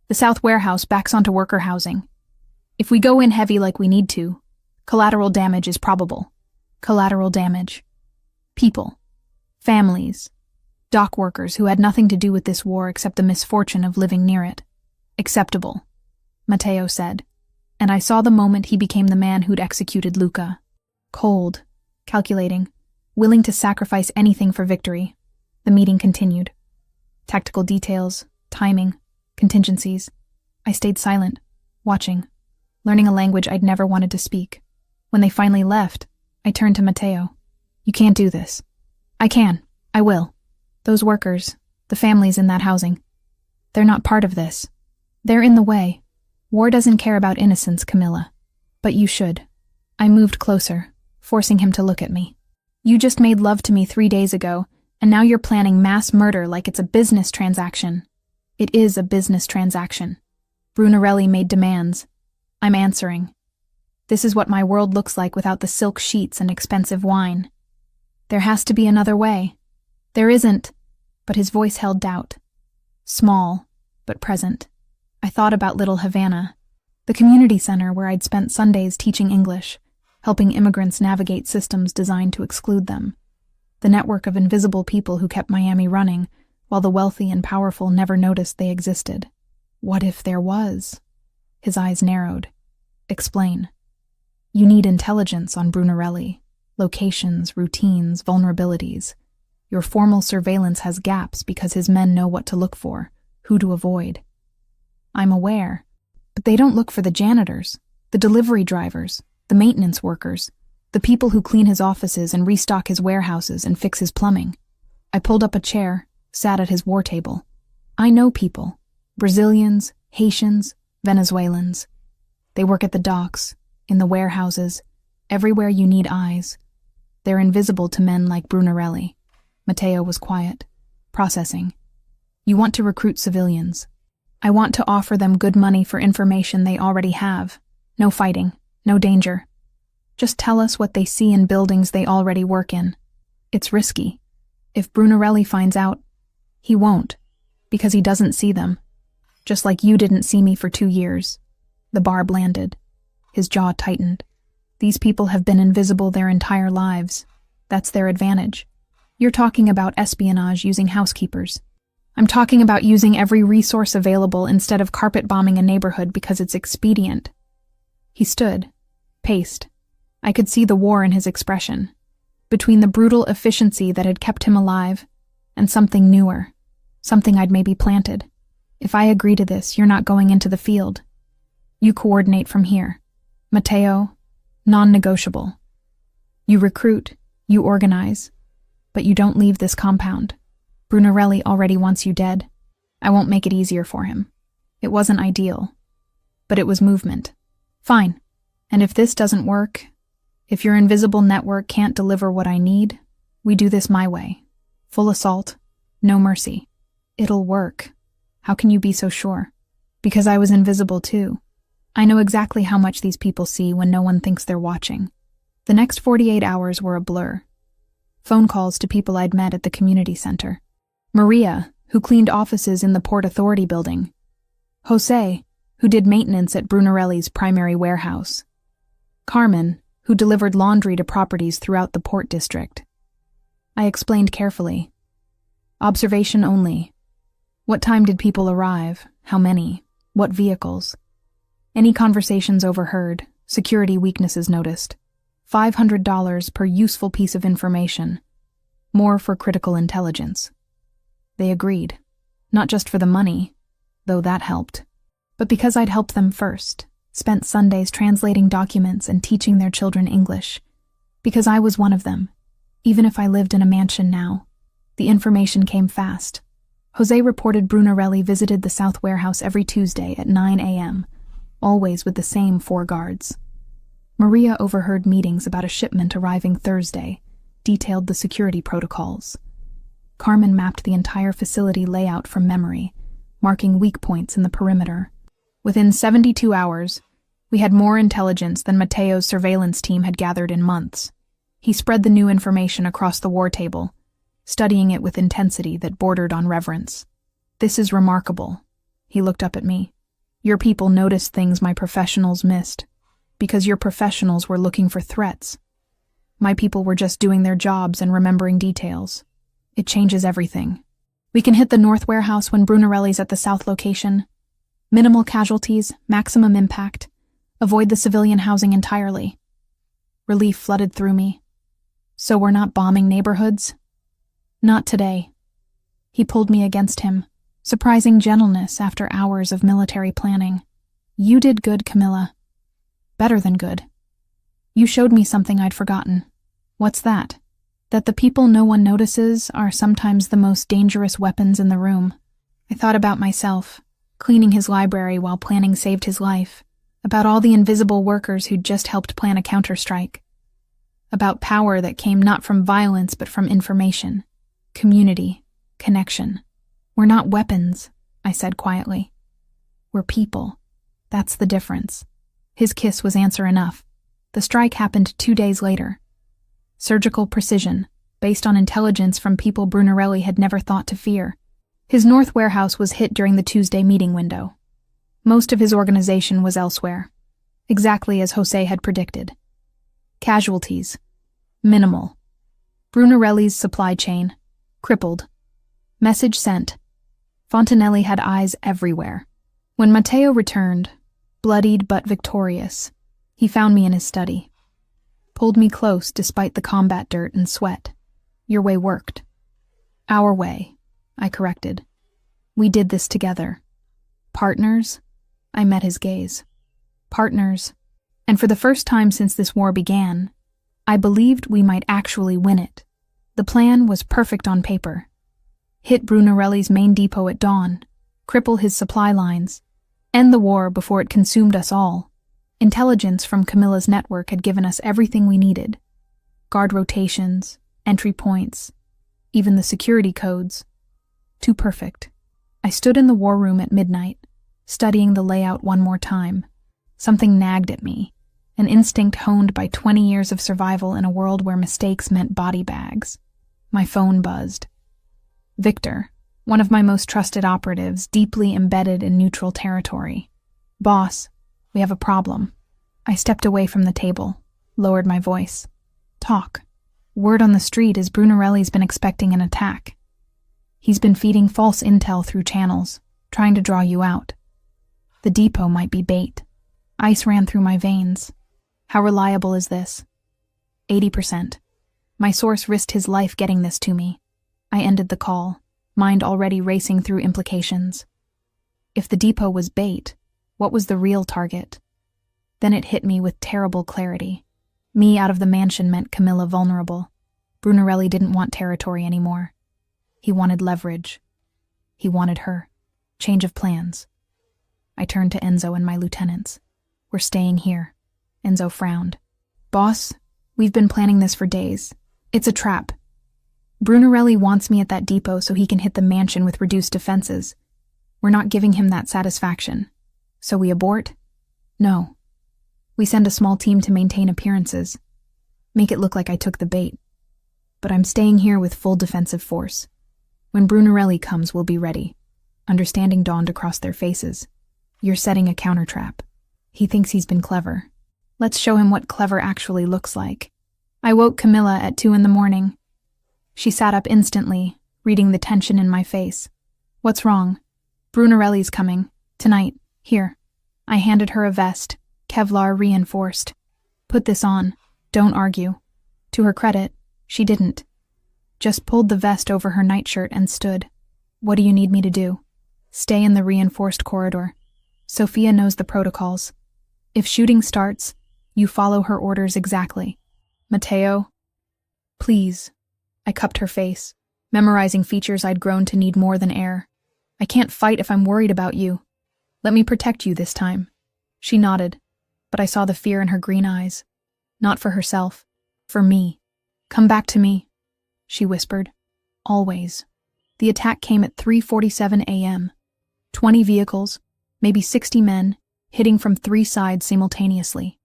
The south warehouse backs onto worker housing. If we go in heavy like we need to, collateral damage is probable. Collateral damage. People. Families. Dock workers who had nothing to do with this war except the misfortune of living near it. Acceptable, Matteo said, and I saw the moment he became the man who'd executed Luca. Cold, calculating, willing to sacrifice anything for victory. The meeting continued. Tactical details, timing, contingencies. I stayed silent, watching, learning a language I'd never wanted to speak. When they finally left, I turned to Matteo. You can't do this. I can. I will. Those workers, the families in that housing, they're not part of this. They're in the way. War doesn't care about innocence, Camilla. But you should. I moved closer, forcing him to look at me. You just made love to me 3 days ago, and now you're planning mass murder like it's a business transaction. It is a business transaction. Brunarelli made demands. I'm answering. This is what my world looks like without the silk sheets and expensive wine. There has to be another way. There isn't, but his voice held doubt. Small, but present. I thought about Little Havana, the community center where I'd spent Sundays teaching English, helping immigrants navigate systems designed to exclude them. The network of invisible people who kept Miami running, while the wealthy and powerful never noticed they existed. What if there was? His eyes narrowed. Explain. You need intelligence on Brunarelli. Locations, routines, vulnerabilities. Your formal surveillance has gaps because his men know what to look for, who to avoid. I'm aware, but they don't look for the janitors, the delivery drivers, the maintenance workers, the people who clean his offices and restock his warehouses and fix his plumbing. I pulled up a chair, sat at his war table. I know people. Brazilians, Haitians, Venezuelans. They work at the docks, in the warehouses, everywhere you need eyes. They're invisible to men like Brunarelli. Matteo was quiet, processing. You want to recruit civilians. I want to offer them good money for information they already have. No fighting, no danger. Just tell us what they see in buildings they already work in. It's risky. If Brunarelli finds out, he won't, because he doesn't see them. Just like you didn't see me for 2 years. The barb landed. His jaw tightened. These people have been invisible their entire lives. That's their advantage. You're talking about espionage using housekeepers. I'm talking about using every resource available instead of carpet bombing a neighborhood because it's expedient. He stood, paced. I could see the war in his expression, between the brutal efficiency that had kept him alive and something newer, something I'd maybe planted. If I agree to this, you're not going into the field. You coordinate from here. Matteo, non-negotiable. You recruit, you organize, but you don't leave this compound. Brunarelli already wants you dead. I won't make it easier for him. It wasn't ideal, but it was movement. Fine. And if this doesn't work, if your invisible network can't deliver what I need, we do this my way. Full assault, no mercy. It'll work. How can you be so sure? Because I was invisible too. I know exactly how much these people see when no one thinks they're watching. The next 48 hours were a blur. Phone calls to people I'd met at the community center. Maria, who cleaned offices in the Port Authority building. Jose, who did maintenance at Brunarelli's primary warehouse. Carmen, who delivered laundry to properties throughout the Port District. I explained carefully. Observation only. What time did people arrive? How many? What vehicles? Any conversations overheard, security weaknesses noticed. $500 per useful piece of information. More for critical intelligence. They agreed. Not just for the money, though that helped, but because I'd helped them first, spent Sundays translating documents and teaching their children English. Because I was one of them. Even if I lived in a mansion now, the information came fast. Jose reported Brunarelli visited the South Warehouse every Tuesday at 9 a.m., always with the same 4 guards. Maria overheard meetings about a shipment arriving Thursday, detailed the security protocols. Carmen mapped the entire facility layout from memory, marking weak points in the perimeter. Within 72 hours, we had more intelligence than Mateo's surveillance team had gathered in months. He spread the new information across the war table, studying it with intensity that bordered on reverence. This is remarkable. He looked up at me. Your people noticed things my professionals missed, because your professionals were looking for threats. My people were just doing their jobs and remembering details. It changes everything. We can hit the North Warehouse when Brunarelli's at the South location. Minimal casualties, maximum impact. Avoid the civilian housing entirely. Relief flooded through me. So we're not bombing neighborhoods? Not today. He pulled me against him. Surprising gentleness after hours of military planning. You did good, Camilla. Better than good. You showed me something I'd forgotten. What's that? That the people no one notices are sometimes the most dangerous weapons in the room. I thought about myself, cleaning his library while planning saved his life, about all the invisible workers who'd just helped plan a counterstrike, about power that came not from violence but from information, community, connection. We're not weapons, I said quietly. We're people. That's the difference. His kiss was answer enough. The strike happened 2 days later. Surgical precision, based on intelligence from people Brunarelli had never thought to fear. His North Warehouse was hit during the Tuesday meeting window. Most of his organization was elsewhere, exactly as Jose had predicted. Casualties. Minimal. Brunarelli's supply chain. Crippled. Message sent. Fontanelli had eyes everywhere. When Matteo returned, bloodied but victorious, he found me in his study. Pulled me close despite the combat dirt and sweat. Your way worked. Our way, I corrected. We did this together. Partners? I met his gaze. Partners. And for the first time since this war began, I believed we might actually win it. The plan was perfect on paper. Hit Brunarelli's main depot at dawn, cripple his supply lines, end the war before it consumed us all. Intelligence from Camilla's network had given us everything we needed. Guard rotations, entry points, even the security codes. Too perfect. I stood in the war room at midnight, studying the layout one more time. Something nagged at me, an instinct honed by 20 years of survival in a world where mistakes meant body bags. My phone buzzed. Victor, one of my most trusted operatives, deeply embedded in neutral territory. Boss, we have a problem. I stepped away from the table, lowered my voice. Talk. Word on the street is Brunarelli's been expecting an attack. He's been feeding false intel through channels, trying to draw you out. The depot might be bait. Ice ran through my veins. How reliable is this? 80%. My source risked his life getting this to me. I ended the call, mind already racing through implications. If the depot was bait, what was the real target? Then it hit me with terrible clarity. Me out of the mansion meant Camilla vulnerable. Brunarelli didn't want territory anymore. He wanted leverage. He wanted her. Change of plans. I turned to Enzo and my lieutenants. We're staying here. Enzo frowned. Boss, we've been planning this for days. It's a trap. Brunarelli wants me at that depot so he can hit the mansion with reduced defenses. We're not giving him that satisfaction. So we abort? No. We send a small team to maintain appearances. Make it look like I took the bait. But I'm staying here with full defensive force. When Brunarelli comes, we'll be ready. Understanding dawned across their faces. You're setting a counter-trap. He thinks he's been clever. Let's show him what clever actually looks like. I woke Camilla at 2 a.m. She sat up instantly, reading the tension in my face. What's wrong? Brunarelli's coming. Tonight. Here. I handed her a vest, Kevlar reinforced. Put this on. Don't argue. To her credit, she didn't. Just pulled the vest over her nightshirt and stood. What do you need me to do? Stay in the reinforced corridor. Sophia knows the protocols. If shooting starts, you follow her orders exactly. Matteo? Please. I cupped her face, memorizing features I'd grown to need more than air. I can't fight if I'm worried about you. Let me protect you this time. She nodded, but I saw the fear in her green eyes. Not for herself, for me. Come back to me, she whispered. Always. The attack came at 3:47 a.m. 20 vehicles, maybe 60 men, hitting from 3 sides simultaneously.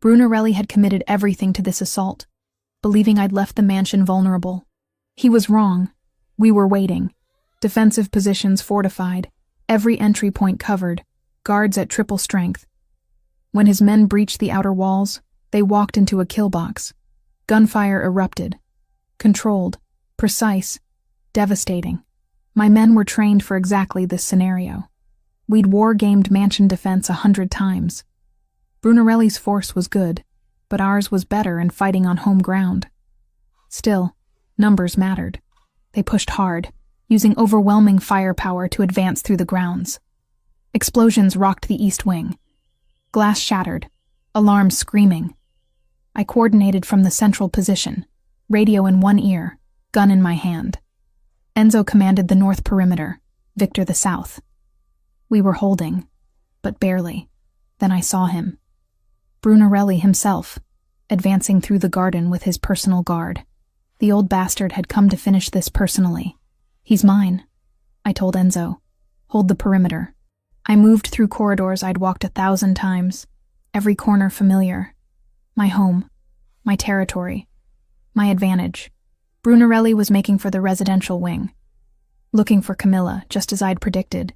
Brunarelli had committed everything to this assault, believing I'd left the mansion vulnerable. He was wrong. We were waiting. Defensive positions fortified, every entry point covered, guards at triple strength. When his men breached the outer walls, they walked into a kill box. Gunfire erupted. Controlled, precise, devastating. My men were trained for exactly this scenario. We'd war-gamed mansion defense 100 times. Brunarelli's force was good, but ours was better in fighting on home ground. Still, numbers mattered. They pushed hard, using overwhelming firepower to advance through the grounds. Explosions rocked the east wing. Glass shattered, alarms screaming. I coordinated from the central position, radio in one ear, gun in my hand. Enzo commanded the north perimeter, Victor the south. We were holding, but barely. Then I saw him. Brunarelli himself, advancing through the garden with his personal guard. The old bastard had come to finish this personally. He's mine, I told Enzo. Hold the perimeter. I moved through corridors I'd walked 1,000 times, every corner familiar. My home, my territory, my advantage. Brunarelli was making for the residential wing, looking for Camilla, just as I'd predicted.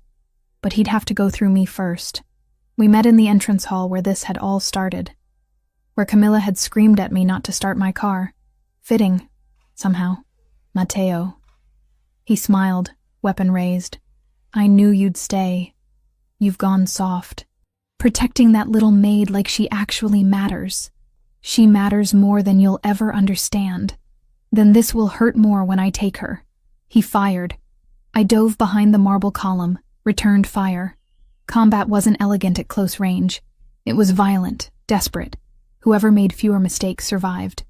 But he'd have to go through me first. We met in the entrance hall where this had all started, where Camilla had screamed at me not to start my car. Fitting, somehow. Matteo. He smiled, weapon raised. I knew you'd stay. You've gone soft. Protecting that little maid like she actually matters. She matters more than you'll ever understand. Then this will hurt more when I take her. He fired. I dove behind the marble column, returned fire. Combat wasn't elegant at close range. It was violent, desperate. Whoever made fewer mistakes survived.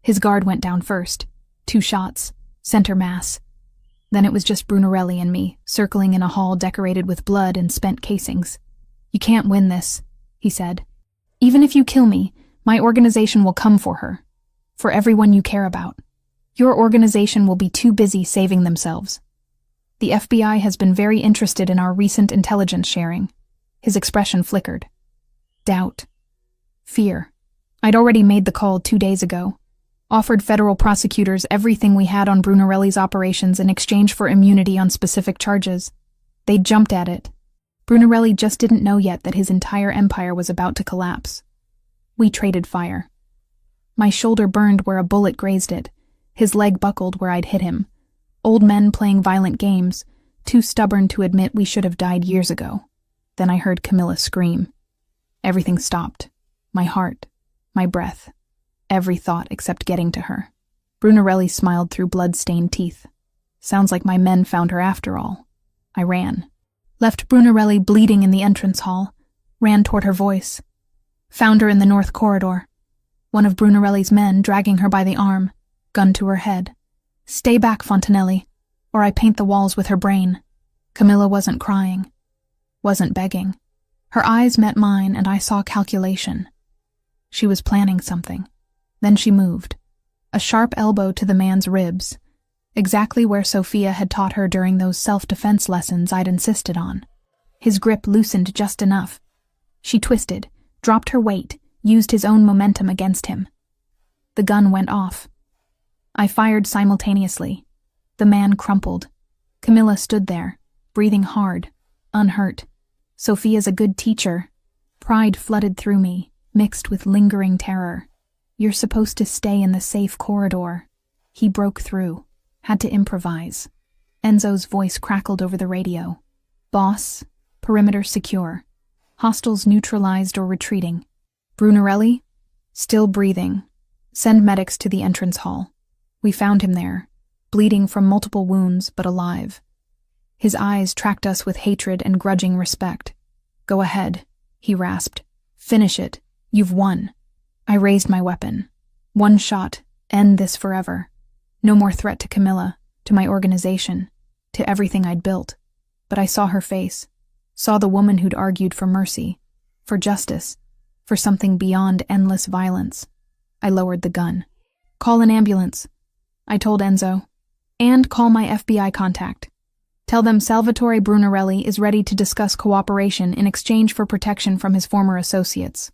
His guard went down first. 2 shots. Center mass. Then it was just Brunarelli and me, circling in a hall decorated with blood and spent casings. You can't win this, he said. Even if you kill me, my organization will come for her. For everyone you care about. Your organization will be too busy saving themselves. The FBI has been very interested in our recent intelligence sharing. His expression flickered. Doubt. Fear. I'd already made the call 2 days ago. Offered federal prosecutors everything we had on Brunarelli's operations in exchange for immunity on specific charges. They jumped at it. Brunarelli just didn't know yet that his entire empire was about to collapse. We traded fire. My shoulder burned where a bullet grazed it. His leg buckled where I'd hit him. Old men playing violent games, too stubborn to admit we should have died years ago. Then I heard Camilla scream. Everything stopped. My heart, my breath, every thought except getting to her. Brunarelli smiled through blood-stained teeth. Sounds like my men found her after all. I ran. Left Brunarelli bleeding in the entrance hall. Ran toward her voice. Found her in the north corridor. One of Brunarelli's men dragging her by the arm, gun to her head. Stay back, Fontanelli, or I paint the walls with her brain. Camilla wasn't crying. Wasn't begging. Her eyes met mine and I saw calculation. She was planning something. Then she moved. A sharp elbow to the man's ribs. Exactly where Sophia had taught her during those self-defense lessons I'd insisted on. His grip loosened just enough. She twisted, dropped her weight, used his own momentum against him. The gun went off. I fired simultaneously. The man crumpled. Camilla stood there, breathing hard, unhurt. Sophia's a good teacher. Pride flooded through me, mixed with lingering terror. You're supposed to stay in the safe corridor. He broke through. Had to improvise. Enzo's voice crackled over the radio. Boss, perimeter secure. Hostiles neutralized or retreating. Brunarelli? Still breathing. Send medics to the entrance hall. We found him there, bleeding from multiple wounds but alive. His eyes tracked us with hatred and grudging respect. Go ahead, he rasped. Finish it. You've won. I raised my weapon. One shot. End this forever. No more threat to Camilla, to my organization, to everything I'd built. But I saw her face. Saw the woman who'd argued for mercy, for justice, for something beyond endless violence. I lowered the gun. Call an ambulance, I told Enzo. And call my FBI contact. Tell them Salvatore Brunarelli is ready to discuss cooperation in exchange for protection from his former associates.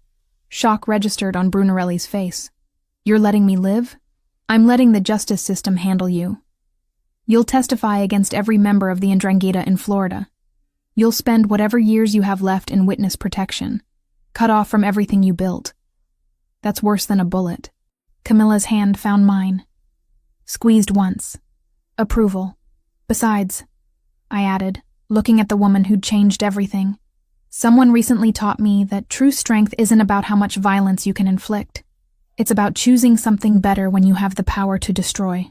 Shock registered on Brunarelli's face. You're letting me live? I'm letting the justice system handle you. You'll testify against every member of the 'Ndrangheta in Florida. You'll spend whatever years you have left in witness protection, cut off from everything you built. That's worse than a bullet. Camilla's hand found mine. Squeezed once. Approval. Besides, I added, looking at the woman who'd changed everything. Someone recently taught me that true strength isn't about how much violence you can inflict. It's about choosing something better when you have the power to destroy.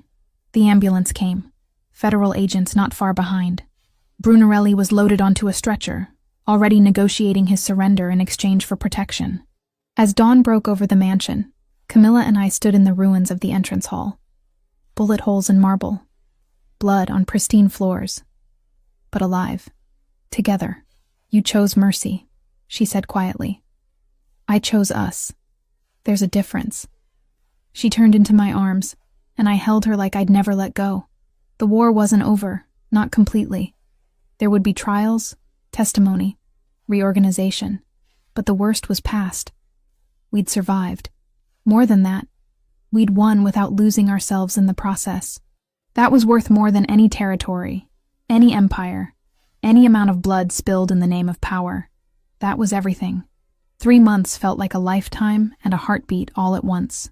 The ambulance came. Federal agents not far behind. Brunarelli was loaded onto a stretcher, already negotiating his surrender in exchange for protection. As dawn broke over the mansion, Camilla and I stood in the ruins of the entrance hall. Bullet holes in marble. Blood on pristine floors. But alive. Together. You chose mercy, she said quietly. I chose us. There's a difference. She turned into my arms, and I held her like I'd never let go. The war wasn't over, not completely. There would be trials, testimony, reorganization, but the worst was past. We'd survived. More than that, we'd won without losing ourselves in the process. That was worth more than any territory, any empire, any amount of blood spilled in the name of power. That was everything. 3 months felt like a lifetime and a heartbeat all at once.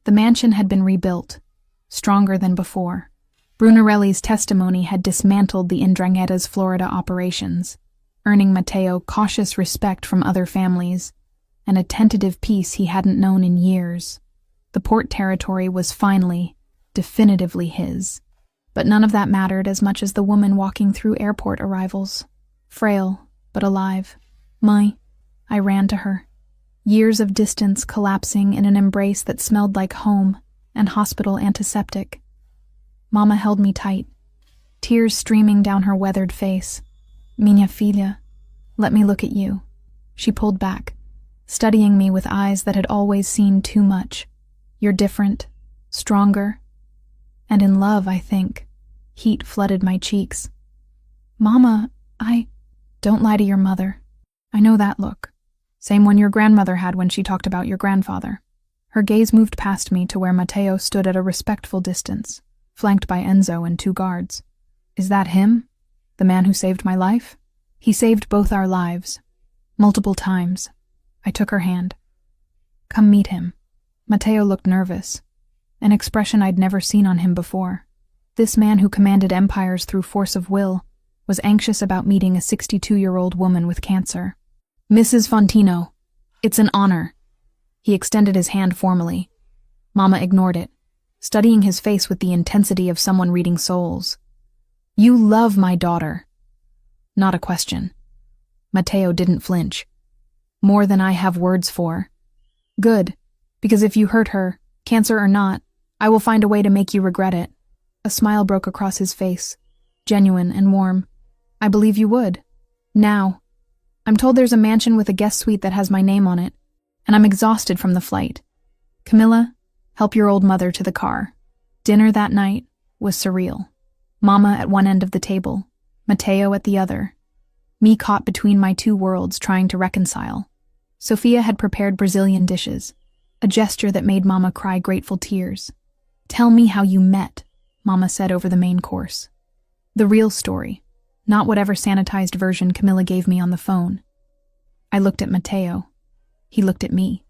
The mansion had been rebuilt, stronger than before. Brunarelli's testimony had dismantled the 'Ndrangheta's Florida operations, earning Matteo cautious respect from other families, and a tentative peace he hadn't known in years. The port territory was finally, definitively his. But none of that mattered as much as the woman walking through airport arrivals, frail but alive. I ran to her. Years of distance collapsing in an embrace that smelled like home and hospital antiseptic. Mama held me tight, tears streaming down her weathered face. Minha filha, let me look at you. She pulled back, studying me with eyes that had always seen too much. You're different, stronger, and in love, I think. Heat flooded my cheeks. Mama, Don't lie to your mother. I know that look. Same one your grandmother had when she talked about your grandfather. Her gaze moved past me to where Matteo stood at a respectful distance, flanked by Enzo and 2 guards. Is that him? The man who saved my life? He saved both our lives. Multiple times. I took her hand. Come meet him. Matteo looked nervous, an expression I'd never seen on him before. This man who commanded empires through force of will was anxious about meeting a 62-year-old woman with cancer. Mrs. Fontino, it's an honor. He extended his hand formally. Mama ignored it, studying his face with the intensity of someone reading souls. You love my daughter. Not a question. Matteo didn't flinch. More than I have words for. Good, because if you hurt her, cancer or not, I will find a way to make you regret it. A smile broke across his face, genuine and warm. I believe you would. Now. I'm told there's a mansion with a guest suite that has my name on it, and I'm exhausted from the flight. Camilla, help your old mother to the car. Dinner that night was surreal. Mama at one end of the table, Matteo at the other. Me caught between my 2 worlds trying to reconcile. Sophia had prepared Brazilian dishes, a gesture that made Mama cry grateful tears. "Tell me how you met," Mama said over the main course. The real story, not whatever sanitized version Camilla gave me on the phone. I looked at Mateo. He looked at me.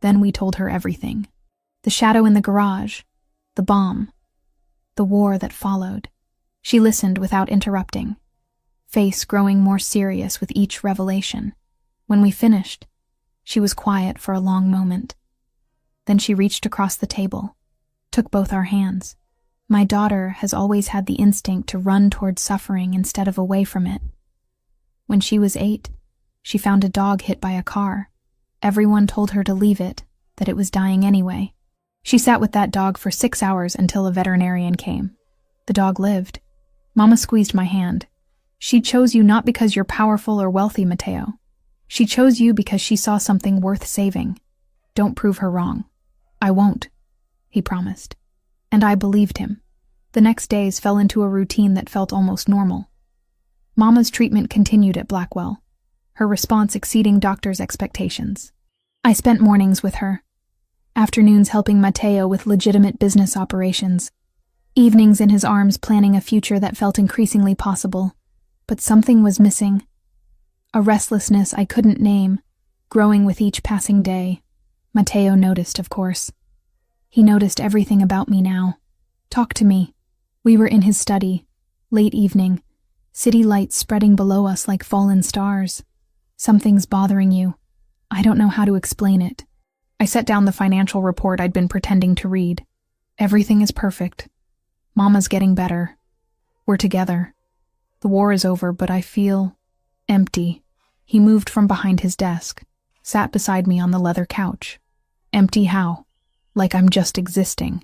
Then we told her everything. The shadow in the garage, the bomb, the war that followed. She listened without interrupting, face growing more serious with each revelation. When we finished, she was quiet for a long moment. Then she reached across the table, took both our hands. My daughter has always had the instinct to run toward suffering instead of away from it. When she was 8, she found a dog hit by a car. Everyone told her to leave it, that it was dying anyway. She sat with that dog for 6 hours until a veterinarian came. The dog lived. Mama squeezed my hand. She chose you not because you're powerful or wealthy, Mateo. She chose you because she saw something worth saving. Don't prove her wrong. I won't, he promised. And I believed him. The next days fell into a routine that felt almost normal. Mama's treatment continued at Blackwell, her response exceeding doctors' expectations. I spent mornings with her, afternoons helping Mateo with legitimate business operations, evenings in his arms planning a future that felt increasingly possible. But something was missing. A restlessness I couldn't name, growing with each passing day. Mateo noticed, of course. He noticed everything about me now. "Talk to me." We were in his study, late evening, city lights spreading below us like fallen stars. "Something's bothering you. I don't know how to explain it." I set down the financial report I'd been pretending to read. "Everything is perfect. Mama's getting better. We're together. The war is over, but I feel empty." He moved from behind his desk, sat beside me on the leather couch. "Empty how? Like I'm just existing.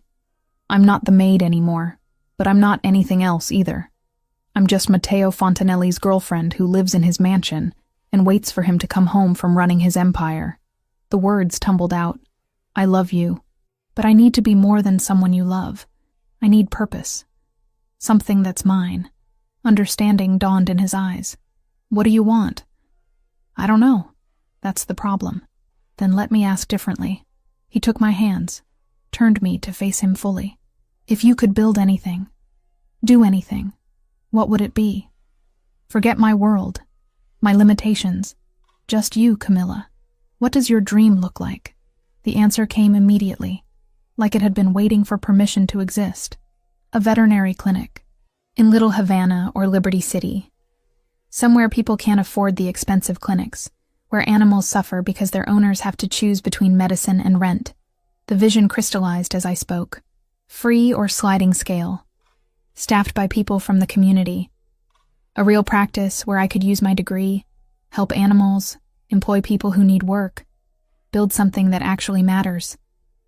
I'm not the maid anymore, but I'm not anything else either. I'm just Matteo Fontanelli's girlfriend who lives in his mansion and waits for him to come home from running his empire." The words tumbled out. "I love you, but I need to be more than someone you love. I need purpose. Something that's mine." Understanding dawned in his eyes. "What do you want?" "I don't know. That's the problem." "Then let me ask differently." He took my hands, turned me to face him fully. "If you could build anything, do anything, what would it be? Forget my world, my limitations. Just you, Camilla. What does your dream look like?" The answer came immediately, like it had been waiting for permission to exist. A veterinary clinic. In Little Havana or Liberty City. Somewhere people can't afford the expensive clinics, where animals suffer because their owners have to choose between medicine and rent. The vision crystallized as I spoke. Free or sliding scale. Staffed by people from the community. A real practice where I could use my degree, help animals, employ people who need work, build something that actually matters.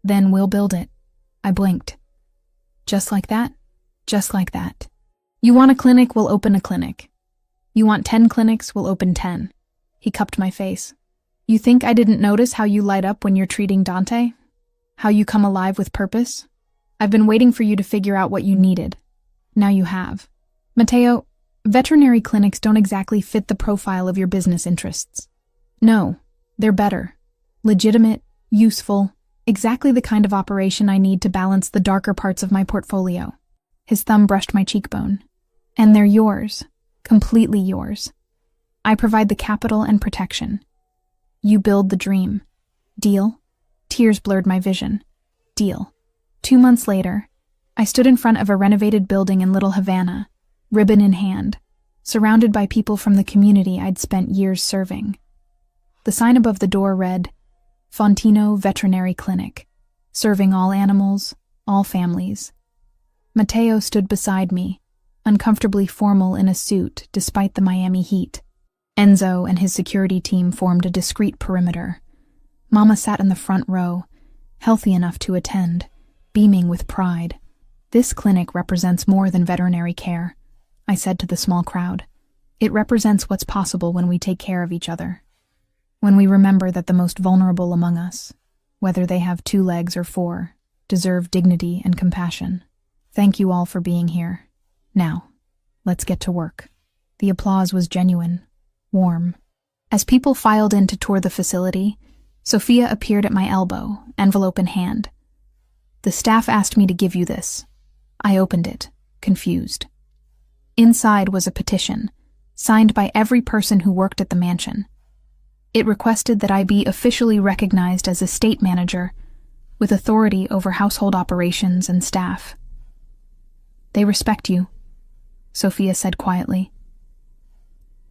Then we'll build it. I blinked. Just like that? Just like that. "You want a clinic, we'll open a clinic. You want 10 clinics, we'll open 10. He cupped my face. "You think I didn't notice how you light up when you're treating Dante? How you come alive with purpose? I've been waiting for you to figure out what you needed. Now you have. Mateo, veterinary clinics don't exactly fit the profile of your business interests. No, they're better. Legitimate, useful, exactly the kind of operation I need to balance the darker parts of my portfolio." His thumb brushed my cheekbone. "And they're yours, completely yours. I provide the capital and protection. You build the dream. Deal?" Tears blurred my vision. Deal. 2 months later, I stood in front of a renovated building in Little Havana, ribbon in hand, surrounded by people from the community I'd spent years serving. The sign above the door read, "Fontino Veterinary Clinic, serving all animals, all families." Mateo stood beside me, uncomfortably formal in a suit despite the Miami heat. Enzo and his security team formed a discreet perimeter. Mama sat in the front row, healthy enough to attend, beaming with pride. "This clinic represents more than veterinary care," I said to the small crowd. "It represents what's possible when we take care of each other. When we remember that the most vulnerable among us, whether they have 2 legs or 4, deserve dignity and compassion. Thank you all for being here. Now, let's get to work." The applause was genuine, warm. As people filed in to tour the facility, Sophia appeared at my elbow, envelope in hand. "The staff asked me to give you this." I opened it, confused. Inside was a petition, signed by every person who worked at the mansion. It requested that I be officially recognized as estate manager, with authority over household operations and staff. "They respect you," Sophia said quietly.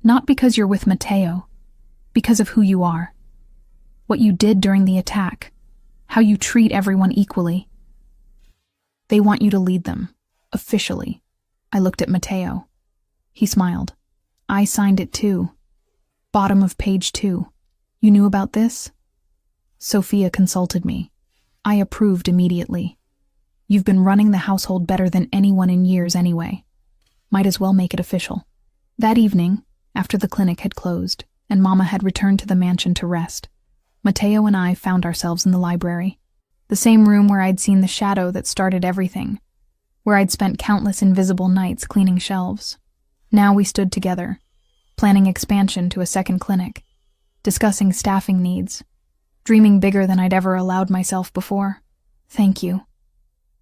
"Not because you're with Matteo, because of who you are. What you did during the attack, how you treat everyone equally. They want you to lead them, officially." I looked at Matteo. He smiled. "I signed it too. Bottom of page 2. You knew about this?" Sophia consulted me. I approved immediately. "You've been running the household better than anyone in years anyway. Might as well make it official." That evening, after the clinic had closed and Mama had returned to the mansion to rest, Matteo and I found ourselves in the library. The same room where I'd seen the shadow that started everything, where I'd spent countless invisible nights cleaning shelves. Now we stood together, planning expansion to a second clinic, discussing staffing needs, dreaming bigger than I'd ever allowed myself before. "Thank you,"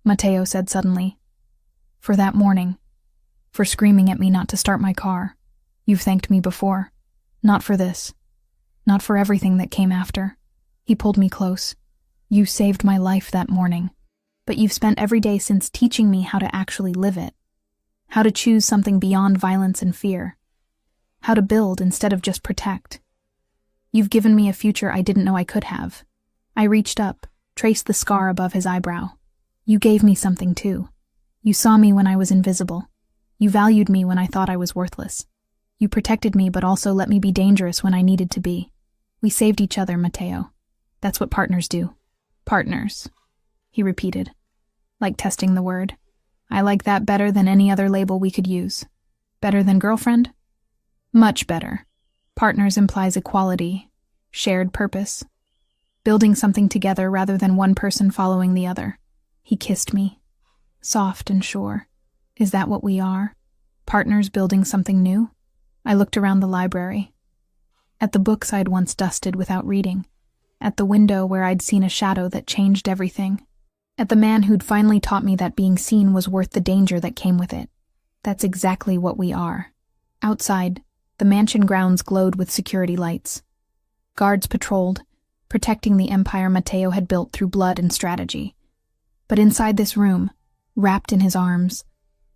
Matteo said suddenly. "For that morning, for screaming at me not to start my car. You've thanked me before. Not for this. Not for everything that came after." He pulled me close. "You saved my life that morning. But you've spent every day since teaching me how to actually live it. How to choose something beyond violence and fear. How to build instead of just protect. You've given me a future I didn't know I could have." I reached up, traced the scar above his eyebrow. "You gave me something too. You saw me when I was invisible. You valued me when I thought I was worthless. You protected me but also let me be dangerous when I needed to be. We saved each other, Matteo. That's what partners do." "Partners," he repeated, like testing the word. "I like that better than any other label we could use." "Better than girlfriend?" "Much better. Partners implies equality, shared purpose, building something together rather than one person following the other." He kissed me, soft and sure. "Is that what we are? Partners building something new?" I looked around the library. At the books I'd once dusted without reading. At the window where I'd seen a shadow that changed everything. At the man who'd finally taught me that being seen was worth the danger that came with it. That's exactly what we are. Outside, the mansion grounds glowed with security lights. Guards patrolled, protecting the empire Matteo had built through blood and strategy. But inside this room, wrapped in his arms,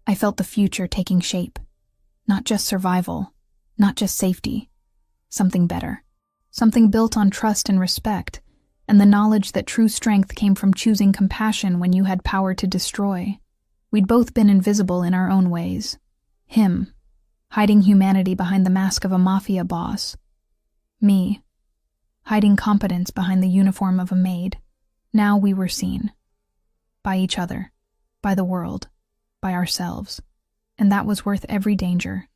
I felt the future taking shape. Not just survival, not just safety, something better. Something built on trust and respect, and the knowledge that true strength came from choosing compassion when you had power to destroy. We'd both been invisible in our own ways. Him, hiding humanity behind the mask of a Mafia boss. Me, hiding competence behind the uniform of a maid. Now we were seen. By each other, by the world, by ourselves. And that was worth every danger,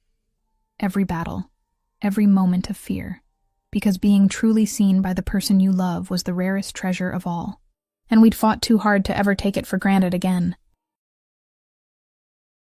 every battle, every moment of fear. Because being truly seen by the person you love was the rarest treasure of all. And we'd fought too hard to ever take it for granted again.